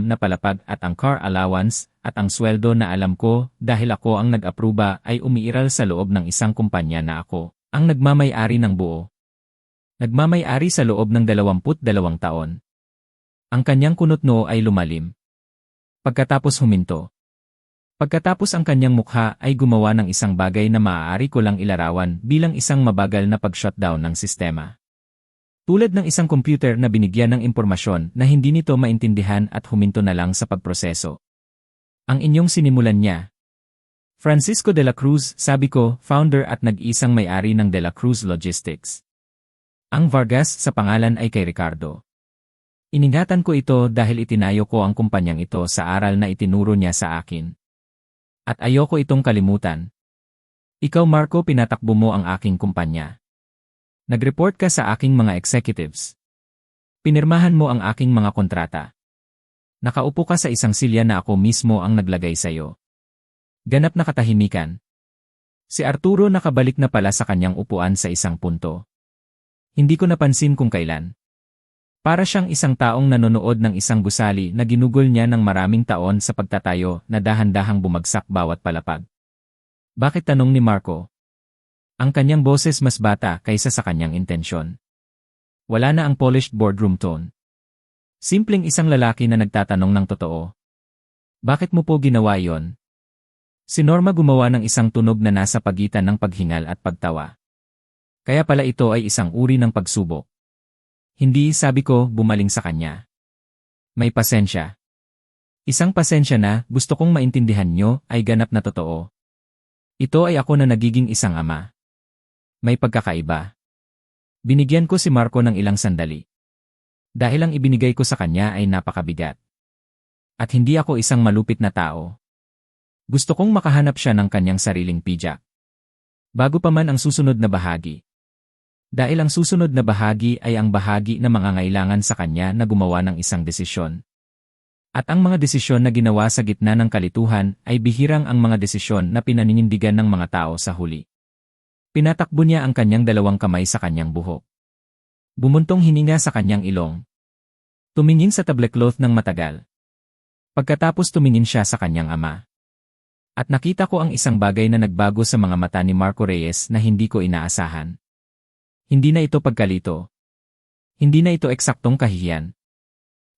na palapag at ang car allowance at ang sweldo na alam ko dahil ako ang nag-apruba ay umiiral sa loob ng isang kumpanya na ako ang nagmamay-ari ng buo. Nagmamay-ari sa loob ng 22 taon. Ang kanyang kunot noo ay lumalim. Pagkatapos huminto. Pagkatapos ang kanyang mukha ay gumawa ng isang bagay na maaari ko lang ilarawan bilang isang mabagal na pag-shutdown ng sistema. Tulad ng isang computer na binigyan ng impormasyon na hindi nito maintindihan at huminto na lang sa pagproseso. Ang inyong sinimulan niya. Francisco de la Cruz, sabi ko, founder at nag-isang may-ari ng De La Cruz Logistics. Ang Vargas sa pangalan ay kay Ricardo. Iningatan ko ito dahil itinayo ko ang kumpanyang ito sa aral na itinuro niya sa akin. At ayoko itong kalimutan. Ikaw Marco, pinatakbo mo ang aking kumpanya. Nag-report ka sa aking mga executives. Pinirmahan mo ang aking mga kontrata. Nakaupo ka sa isang silya na ako mismo ang naglagay sa iyo. Ganap na katahimikan. Si Arturo nakabalik na pala sa kanyang upuan sa isang punto. Hindi ko napansin kung kailan. Para siyang isang taong nanonood ng isang gusali na ginugol niya ng maraming taon sa pagtatayo na dahan-dahang bumagsak bawat palapag. Bakit, tanong ni Marco? Ang kanyang boses mas bata kaysa sa kanyang intensyon. Wala na ang polished boardroom tone. Simpleng isang lalaki na nagtatanong ng totoo. Bakit mo po ginawa yon? Si Norma gumawa ng isang tunog na nasa pagitan ng paghingal at pagtawa. Kaya pala ito ay isang uri ng pagsubok. Hindi, sabi ko, bumaling sa kanya. May pasensya. Isang pasensya na, gusto kong maintindihan nyo, ay ganap na totoo. Ito ay ako na nagiging isang ama. May pagkakaiba. Binigyan ko si Marco ng ilang sandali. Dahil ang ibinigay ko sa kanya ay napakabigat. At hindi ako isang malupit na tao. Gusto kong makahanap siya ng kanyang sariling pijak. Bago pa man ang susunod na bahagi. Dahil ang susunod na bahagi ay ang bahagi na mangangailangan sa kanya na gumawa ng isang desisyon. At ang mga desisyon na ginawa sa gitna ng kalituhan ay bihirang ang mga desisyon na pinaninindigan ng mga tao sa huli. Pinatakbo niya ang kanyang dalawang kamay sa kanyang buhok. Bumuntong hininga sa kanyang ilong. Tumingin sa tablecloth ng matagal. Pagkatapos tumingin siya sa kanyang ama. At nakita ko ang isang bagay na nagbago sa mga mata ni Marco Reyes na hindi ko inaasahan. Hindi na ito pagkalito. Hindi na ito eksaktong kahihiyan.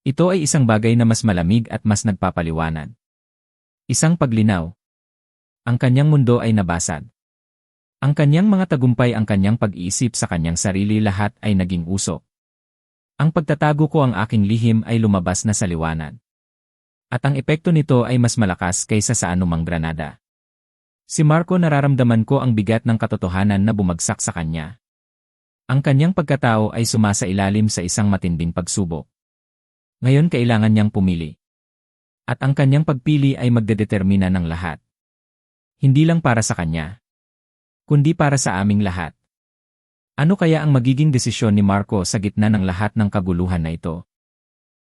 Ito ay isang bagay na mas malamig at mas nagpapaliwanag. Isang paglinaw. Ang kanyang mundo ay nabasag. Ang kanyang mga tagumpay, ang kanyang pag-iisip sa kanyang sarili, lahat ay naging usok. Ang pagtatago ko, ang aking lihim ay lumabas na sa liwanag. At ang epekto nito ay mas malakas kaysa sa anumang granada. Si Marco, nararamdaman ko ang bigat ng katotohanan na bumagsak sa kanya. Ang kanyang pagkatao ay sumasailalim sa isang matinding pagsubok. Ngayon kailangan niyang pumili. At ang kanyang pagpili ay magdedetermina ng lahat. Hindi lang para sa kanya, kundi para sa aming lahat. Ano kaya ang magiging desisyon ni Marco sa gitna ng lahat ng kaguluhan na ito?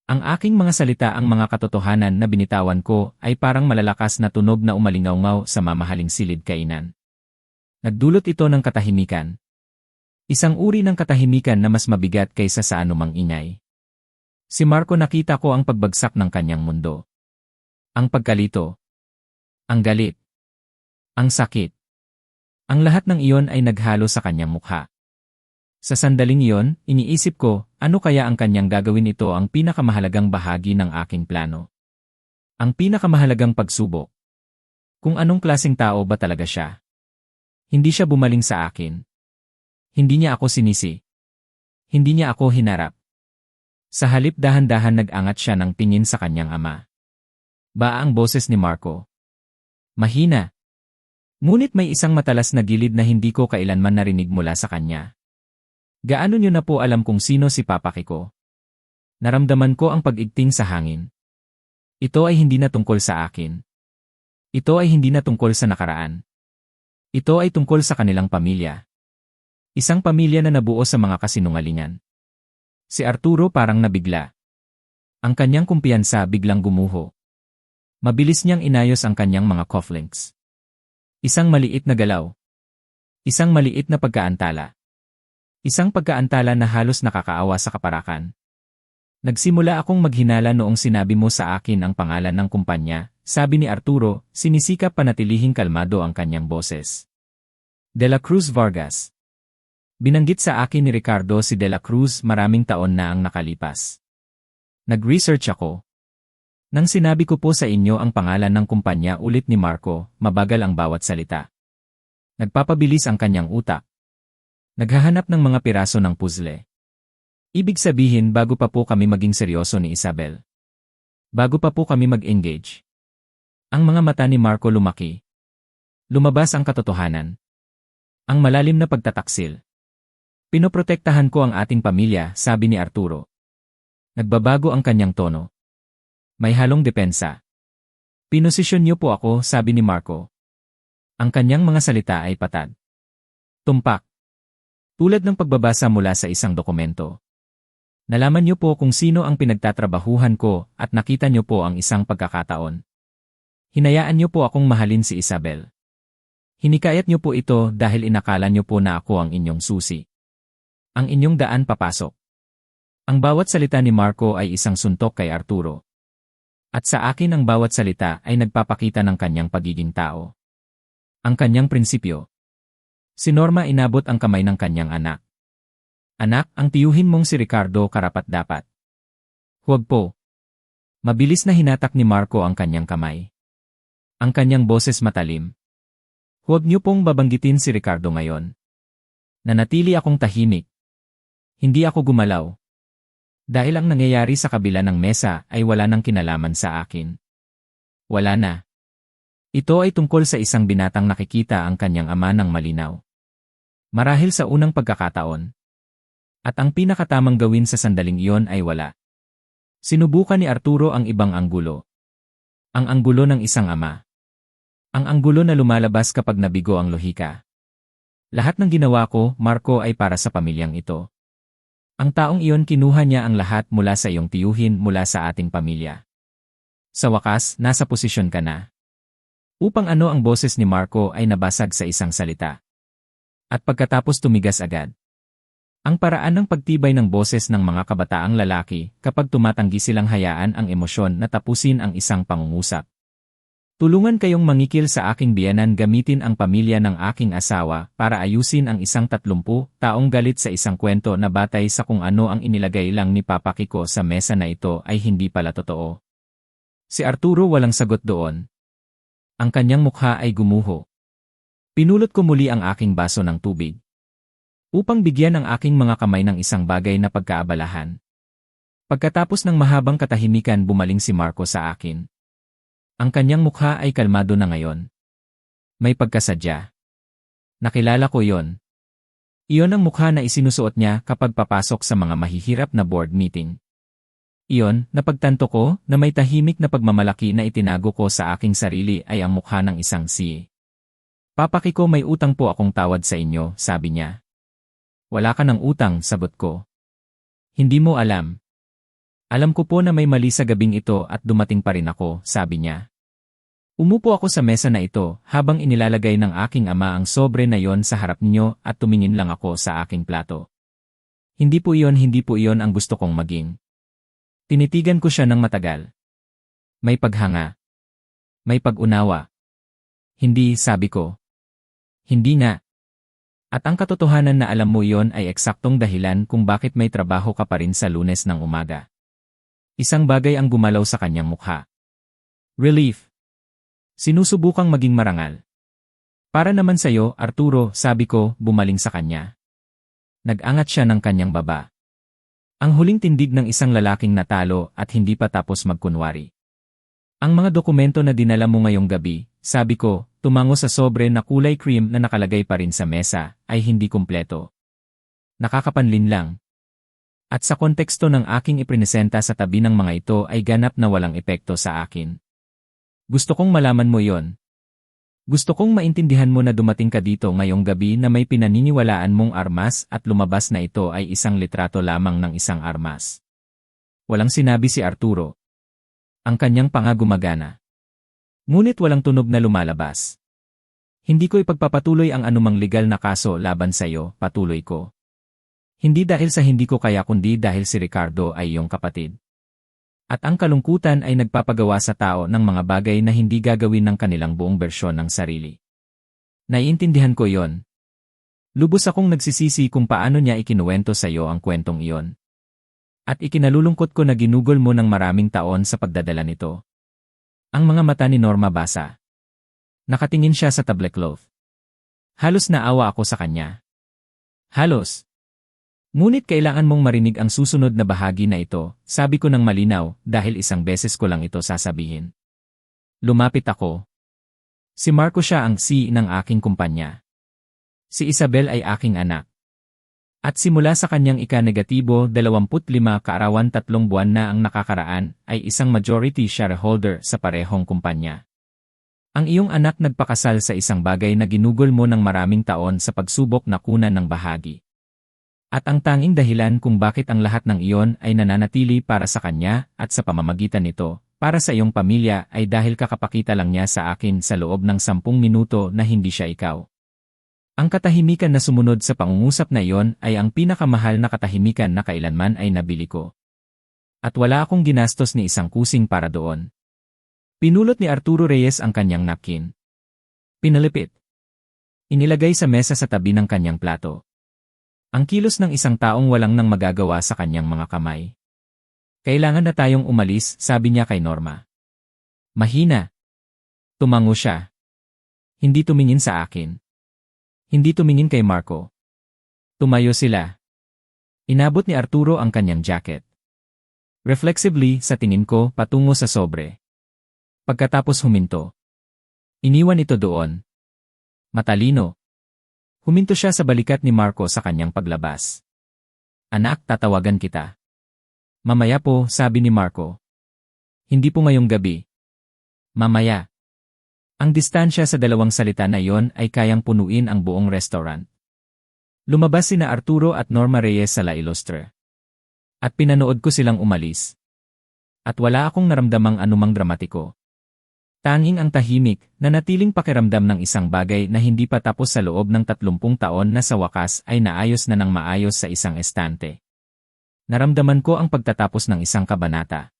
Ang aking mga salita, ang mga katotohanan na binitawan ko, ay parang malalakas na tunog na umalingaw sa mamahaling silid kainan. Nagdulot ito ng katahimikan. Isang uri ng katahimikan na mas mabigat kaysa sa anumang ingay. Si Marco, nakita ko ang pagbagsak ng kanyang mundo. Ang pagkalito. Ang galit. Ang sakit. Ang lahat ng iyon ay naghalo sa kanyang mukha. Sa sandaling iyon, iniisip ko, ano kaya ang kanyang gagawin? Ito ang pinakamahalagang bahagi ng aking plano. Ang pinakamahalagang pagsubok. Kung anong klaseng tao ba talaga siya. Hindi siya bumaling sa akin. Hindi niya ako sinisi. Hindi niya ako hinarap. Sa halip, dahan-dahan nag-angat siya ng tingin sa kanyang ama. Baa ang boses ni Marco. Mahina. Ngunit may isang matalas na gilid na hindi ko kailanman narinig mula sa kanya. Gaano niyo na po alam kung sino si Papa Kiko? Naramdaman ko ang pag-igting sa hangin. Ito ay hindi na tungkol sa akin. Ito ay hindi na tungkol sa nakaraan. Ito ay tungkol sa kanilang pamilya. Isang pamilya na nabuo sa mga kasinungalingan. Si Arturo parang nabigla. Ang kanyang kumpiyansa biglang gumuho. Mabilis niyang inayos ang kanyang mga cufflinks. Isang maliit na galaw. Isang maliit na pagkaantala. Isang pagkaantala na halos nakakaawa sa kaparakan. Nagsimula akong maghinala noong sinabi mo sa akin ang pangalan ng kumpanya, sabi ni Arturo, sinisikap panatilihing kalmado ang kanyang boses. De la Cruz Vargas. Binanggit sa akin ni Ricardo si De la Cruz, maraming taon na ang nakalipas. Nag-research ako. Nang sinabi ko po sa inyo ang pangalan ng kumpanya, ulit ni Marco, mabagal ang bawat salita. Nagpapabilis ang kanyang utak. Naghahanap ng mga piraso ng puzzle. Ibig sabihin, bago pa po kami maging seryoso ni Isabel. Bago pa po kami mag-engage. Ang mga mata ni Marco lumaki. Lumabas ang katotohanan. Ang malalim na pagtataksil. Pinoprotektahan ko ang ating pamilya, sabi ni Arturo. Nagbabago ang kanyang tono. May halong depensa. Pinosisyon niyo po ako, sabi ni Marco. Ang kanyang mga salita ay patad. Tumpak. Tulad ng pagbabasa mula sa isang dokumento. Nalaman niyo po kung sino ang pinagtatrabahuhan ko at nakita niyo po ang isang pagkakataon. Hinayaan niyo po akong mahalin si Isabel. Hinikayat niyo po ito dahil inakala niyo po na ako ang inyong susi. Ang inyong daan papasok. Ang bawat salita ni Marco ay isang suntok kay Arturo. At sa akin ang bawat salita ay nagpapakita ng kanyang pagiging tao. Ang kanyang prinsipyo. Si Norma, inabot ang kamay ng kanyang anak. Anak, ang tiyuhin mong si Ricardo karapat-dapat. Huwag po. Mabilis na hinatak ni Marco ang kanyang kamay. Ang kanyang boses matalim. Huwag niyo pong babanggitin si Ricardo ngayon. Nanatili akong tahimik. Hindi ako gumalaw. Dahil ang nangyayari sa kabila ng mesa ay wala nang kinalaman sa akin. Wala na. Ito ay tungkol sa isang binatang nakikita ang kanyang ama ng malinaw. Marahil sa unang pagkakataon. At ang pinakatamang gawin sa sandaling iyon ay wala. Sinubukan ni Arturo ang ibang anggulo. Ang anggulo ng isang ama. Ang anggulo na lumalabas kapag nabigo ang lohika. Lahat ng ginawa ko, Marco, ay para sa pamilyang ito. Ang taong iyon kinuha niya ang lahat mula sa iyong tiyuhin mula sa ating pamilya. Sa wakas, nasa posisyon ka na. Upang ano ang boses ni Marco ay nabasag sa isang salita. At pagkatapos tumigas agad. Ang paraan ng pagtibay ng boses ng mga kabataang lalaki kapag tumatanggi silang hayaan ang emosyon na tapusin ang isang pangungusap. Tulungan kayong mangikil sa aking biyenan, gamitin ang pamilya ng aking asawa para ayusin ang isang 30 taong galit sa isang kwento na batay sa kung ano ang inilagay lang ni Papa Kiko sa mesa na ito ay hindi pala totoo. Si Arturo walang sagot doon. Ang kanyang mukha ay gumuho. Pinulot ko muli ang aking baso ng tubig. Upang bigyan ang aking mga kamay ng isang bagay na pagkaabalahan. Pagkatapos ng mahabang katahimikan, bumaling si Marco sa akin. Ang kanyang mukha ay kalmado na ngayon. May pagkasadya. Nakilala ko yon. Iyon ang mukha na isinusuot niya kapag papasok sa mga mahihirap na board meeting. Iyon, napagtanto ko na may tahimik na pagmamalaki na itinago ko sa aking sarili ay ang mukha ng isang si. Papa Kiko, may utang po akong tawad sa inyo, sabi niya. Wala ka ng utang, sagot ko. Hindi mo alam. Alam ko po na may mali sa gabing ito at dumating pa rin ako, sabi niya. Umupo ako sa mesa na ito habang inilalagay ng aking ama ang sobre na yon sa harap niyo at tumingin lang ako sa aking plato. Hindi po iyon ang gusto kong maging. Tinitigan ko siya ng matagal. May paghanga. May pag-unawa. Hindi, sabi ko. Hindi nga. At ang katotohanan na alam mo yon ay eksaktong dahilan kung bakit may trabaho ka pa rin sa Lunes ng umaga. Isang bagay ang gumalaw sa kanyang mukha. Relief. Sinusubukang maging marangal. Para naman sa'yo, Arturo, sabi ko, bumaling sa kanya. Nag-angat siya ng kanyang baba. Ang huling tindig ng isang lalaking natalo at hindi pa tapos magkunwari. Ang mga dokumento na dinala mo ngayong gabi, sabi ko, tumango sa sobre na kulay cream na nakalagay pa rin sa mesa, ay hindi kumpleto. Nakakapanlin lang. At sa konteksto ng aking iprinesenta sa tabi ng mga ito ay ganap na walang epekto sa akin. Gusto kong malaman mo yon. Gusto kong maintindihan mo na dumating ka dito ngayong gabi na may pinaniniwalaan mong armas at lumabas na ito ay isang litrato lamang ng isang armas. Walang sinabi si Arturo. Ang kanyang panga gumagana. Ngunit walang tunog na lumalabas. Hindi ko ipagpapatuloy ang anumang legal na kaso laban sa iyo, patuloy ko. Hindi dahil sa hindi ko kaya kundi dahil si Ricardo ay iyong kapatid. At ang kalungkutan ay nagpapagawa sa tao ng mga bagay na hindi gagawin ng kanilang buong bersyon ng sarili. Naiintindihan ko yon. Lubos akong nagsisisi kung paano niya ikinuwento sa iyo ang kwentong iyon. At ikinalulungkot ko na ginugol mo ng maraming taon sa pagdadala nito. Ang mga mata ni Norma basa. Nakatingin siya sa tablecloth. Halos naawa ako sa kanya. Halos. Ngunit kailangan mong marinig ang susunod na bahagi na ito, sabi ko ng malinaw, dahil isang beses ko lang ito sasabihin. Lumapit ako. Si Marco siya ang CEO ng aking kumpanya. Si Isabel ay aking anak. At simula sa kanyang ika-negatibo 25 kaarawan 3 buwan na ang nakakaraan, ay isang majority shareholder sa parehong kumpanya. Ang iyong anak nagpakasal sa isang bagay na ginugol mo ng maraming taon sa pagsubok na kunan ng bahagi. At ang tanging dahilan kung bakit ang lahat ng iyon ay nananatili para sa kanya at sa pamamagitan nito, para sa iyong pamilya ay dahil kakapakita lang niya sa akin sa loob ng 10 minuto na hindi siya ikaw. Ang katahimikan na sumunod sa pangungusap na iyon ay ang pinakamahal na katahimikan na kailanman ay nabili ko. At wala akong ginastos ni isang kusing para doon. Pinulot ni Arturo Reyes ang kanyang napkin. Pinalipit. Inilagay sa mesa sa tabi ng kanyang plato. Ang kilos ng isang taong walang nang magagawa sa kanyang mga kamay. Kailangan na tayong umalis, sabi niya kay Norma. Mahina. Tumango siya. Hindi tumingin sa akin. Hindi tumingin kay Marco. Tumayo sila. Inabot ni Arturo ang kanyang jacket. Reflexively, sa tingin ko, patungo sa sobre. Pagkatapos huminto. Iniwan ito doon. Matalino. Huminto siya sa balikat ni Marco sa kanyang paglabas. Anak, tatawagan kita. Mamaya po, sabi ni Marco. Hindi po ngayong gabi. Mamaya. Ang distansya sa dalawang salita na iyon ay kayang punuin ang buong restaurant. Lumabas sina Arturo at Norma Reyes sa La Ilustre. At pinanood ko silang umalis. At wala akong naramdamang anumang dramatiko. Tanging ang tahimik, na natiling pakiramdam ng isang bagay na hindi pa tapos sa loob ng 30 taon na sa wakas ay naayos na ng maayos sa isang estante. Naramdaman ko ang pagtatapos ng isang kabanata.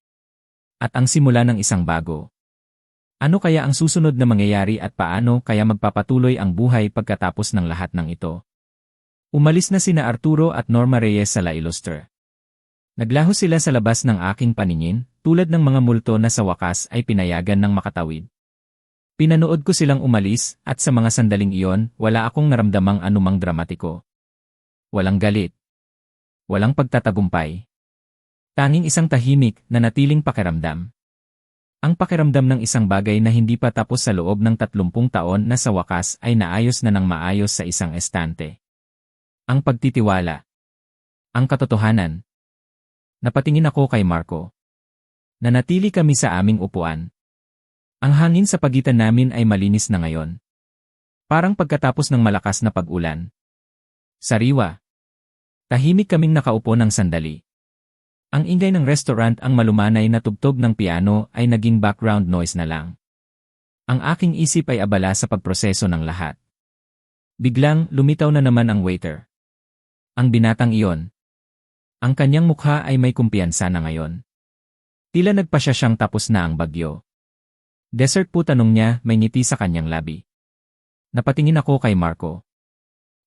At ang simula ng isang bago. Ano kaya ang susunod na mangyayari at paano kaya magpapatuloy ang buhay pagkatapos ng lahat ng ito? Umalis na sina Arturo at Norma Reyes sa La Ilustre. Naglaho sila sa labas ng aking paningin, tulad ng mga multo na sa wakas ay pinayagan ng makatawid. Pinanood ko silang umalis, at sa mga sandaling iyon, wala akong naramdamang anumang dramatiko. Walang galit. Walang pagtatagumpay. Tanging isang tahimik na natiling pakiramdam. Ang pakiramdam ng isang bagay na hindi pa tapos sa loob ng 30 taon na sa wakas ay naayos na ng maayos sa isang estante. Ang pagtitiwala. Ang katotohanan. Napatingin ako kay Marco. Nanatili kami sa aming upuan. Ang hangin sa pagitan namin ay malinis na ngayon. Parang pagkatapos ng malakas na pag-ulan. Sariwa. Tahimik kaming nakaupo ng sandali. Ang ingay ng restaurant, ang malumanay na tugtog ng piano ay naging background noise na lang. Ang aking isip ay abala sa pagproseso ng lahat. Biglang, lumitaw na naman ang waiter. Ang binatang iyon. Ang kanyang mukha ay may kumpiyansa na ngayon. Tila nagpasya siyang tapos na ang bagyo. Dessert po, tanong niya, may ngiti sa kanyang labi. Napatingin ako kay Marco.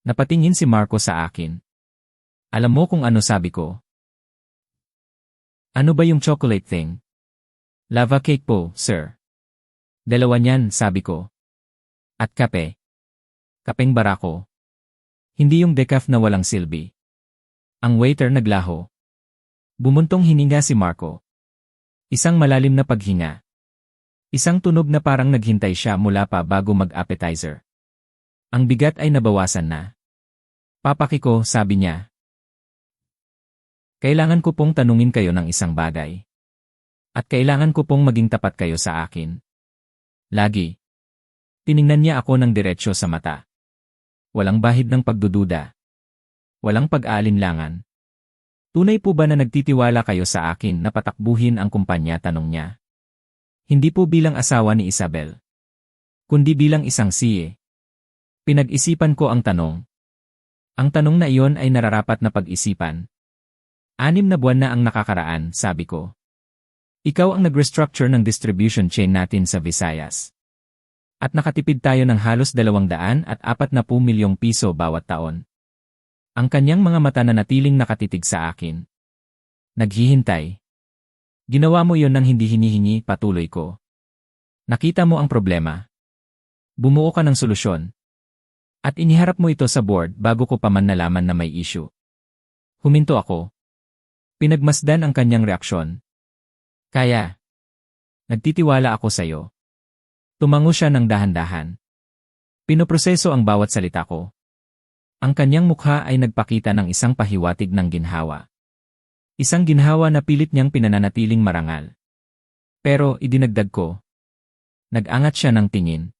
Napatingin si Marco sa akin. Alam mo kung ano sabi ko? Ano ba yung chocolate thing? Lava cake po, sir. 2 niyan, sabi ko. At kape. Kapeng barako. Hindi yung decaf na walang silbi. Ang waiter naglaho. Bumuntong hininga si Marco. Isang malalim na paghinga. Isang tunog na parang naghintay siya mula pa bago mag-appetizer. Ang bigat ay nabawasan na. Papaki ko, sabi niya. Kailangan ko pong tanungin kayo ng isang bagay. At kailangan ko pong maging tapat kayo sa akin. Lagi. Tiningnan niya ako ng diretsyo sa mata. Walang bahid ng pagdududa. Walang pag-aalinlangan. Tunay po ba na nagtitiwala kayo sa akin na patakbuhin ang kumpanya, tanong niya. Hindi po bilang asawa ni Isabel. Kundi bilang isang siye. Pinag-isipan ko ang tanong. Ang tanong na iyon ay nararapat na pag-isipan. 6 na buwan na ang nakakaraan, sabi ko. Ikaw ang nag-restructure ng distribution chain natin sa Visayas. At nakatipid tayo ng halos 240 milyong piso bawat taon. Ang kanyang mga mata na natiling nakatitig sa akin. Naghihintay. Ginawa mo yon nang hindi hinihingi, patuloy ko. Nakita mo ang problema. Bumuo ka ng solusyon. At iniharap mo ito sa board bago ko pa man nalaman na may issue. Huminto ako. Pinagmasdan ang kanyang reaksyon. Kaya. Nagtitiwala ako sa'yo. Tumango siya ng dahan-dahan. Pinoproseso ang bawat salita ko. Ang kanyang mukha ay nagpakita ng isang pahiwatig ng ginhawa. Isang ginhawa na pilit niyang pinananatiling marangal. Pero idinagdag ko. Nag-angat siya ng tingin.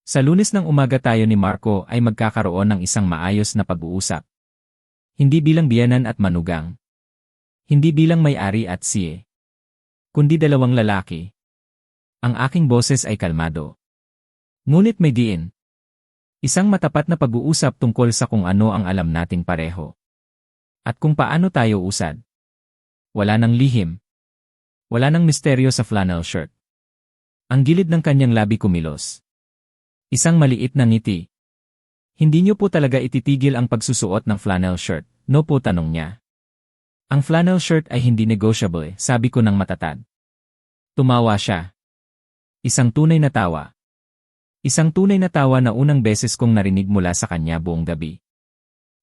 Sa Lunes ng umaga tayo ni Marco ay magkakaroon ng isang maayos na pag-uusap. Hindi bilang biyanan at manugang. Hindi bilang may-ari at siye. Kundi 2 lalaki. Ang aking boses ay kalmado. Ngunit may diin. Isang matapat na pag-uusap tungkol sa kung ano ang alam nating pareho. At kung paano tayo usad. Wala nang lihim. Wala nang misteryo sa flannel shirt. Ang gilid ng kanyang labi kumilos. Isang maliit na ngiti. Hindi niyo po talaga ititigil ang pagsusuot ng flannel shirt, no po, tanong niya. Ang flannel shirt ay hindi negotiable, sabi ko ng matatag. Tumawa siya. Isang tunay na tawa. Isang tunay na tawa na unang beses kong narinig mula sa kanya buong gabi.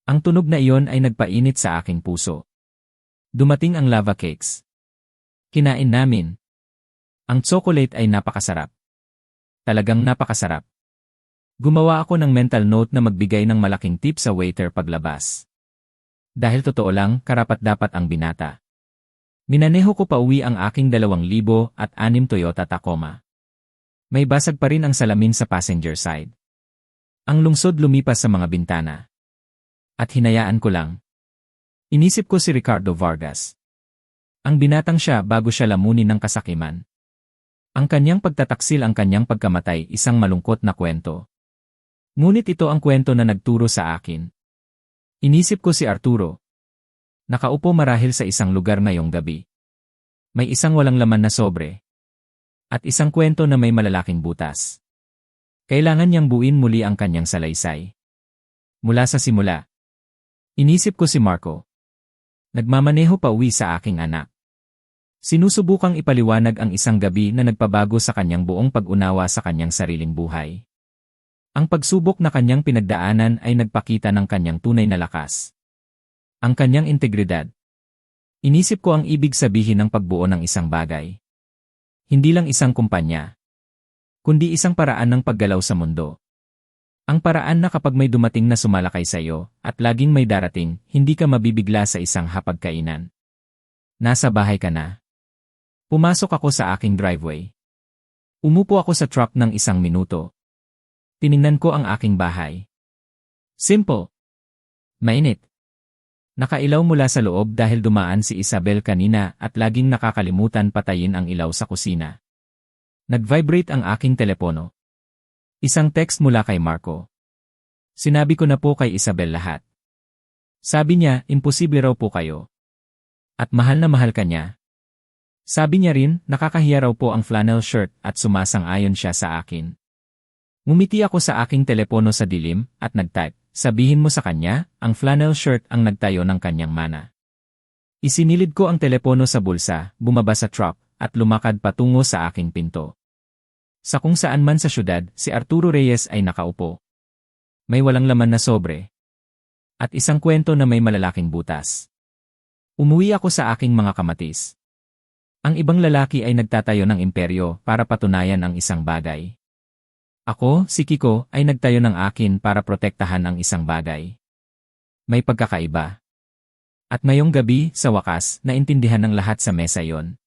Ang tunog na iyon ay nagpainit sa aking puso. Dumating ang lava cakes. Kinain namin. Ang chocolate ay napakasarap. Talagang napakasarap. Gumawa ako ng mental note na magbigay ng malaking tip sa waiter paglabas. Dahil totoo lang, karapat-dapat ang binata. Minaneho ko pauwi ang aking 2006 Toyota Tacoma. May basag pa rin ang salamin sa passenger side. Ang lungsod lumipas sa mga bintana. At hinayaan ko lang. Inisip ko si Ricardo Vargas. Ang binatang siya bago siya lamunin ng kasakiman. Ang kanyang pagtataksil, ang kanyang pagkamatay, isang malungkot na kwento. Ngunit ito ang kwento na nagturo sa akin. Inisip ko si Arturo. Nakaupo marahil sa isang lugar ngayong gabi. May isang walang laman na sobre. At isang kwento na may malalaking butas. Kailangan niyang buuin muli ang kanyang salaysay. Mula sa simula. Inisip ko si Marco. Nagmamaneho pa uwi sa aking anak. Sinusubukang ipaliwanag ang isang gabi na nagpabago sa kanyang buong pag-unawa sa kanyang sariling buhay. Ang pagsubok na kanyang pinagdaanan ay nagpakita ng kanyang tunay na lakas. Ang kanyang integridad. Inisip ko ang ibig sabihin ng pagbuo ng isang bagay. Hindi lang isang kumpanya, kundi isang paraan ng paggalaw sa mundo. Ang paraan na kapag may dumating na sumalakay sa iyo at laging may darating, hindi ka mabibigla sa isang hapagkainan. Nasa bahay ka na. Pumasok ako sa aking driveway. Umupo ako sa truck ng 1 minuto. Tiningnan ko ang aking bahay. Simple. Mainit. Nakailaw mula sa loob dahil dumaan si Isabel kanina at laging nakakalimutan patayin ang ilaw sa kusina. Nag-vibrate ang aking telepono. Isang text mula kay Marco. Sinabi ko na po kay Isabel lahat. Sabi niya, imposible raw po kayo. At mahal na mahal ka niya. Sabi niya rin, nakakahiya raw po ang flannel shirt at sumasang-ayon siya sa akin. Ngumiti ako sa aking telepono sa dilim at nag-type. Sabihin mo sa kanya, ang flannel shirt ang nagtayo ng kanyang mana. Isinilid ko ang telepono sa bulsa, bumaba sa truck, at lumakad patungo sa aking pinto. Sa kung saan man sa syudad, si Arturo Reyes ay nakaupo. May walang laman na sobre. At isang kwento na may malalaking butas. Umuwi ako sa aking mga kamatis. Ang ibang lalaki ay nagtatayo ng imperyo para patunayan ang isang bagay. Ako, si Kiko, ay nagtayo ng akin para protektahan ang isang bagay. May pagkakaiba. At ngayong gabi, sa wakas, naintindihan ng lahat sa mesa yon.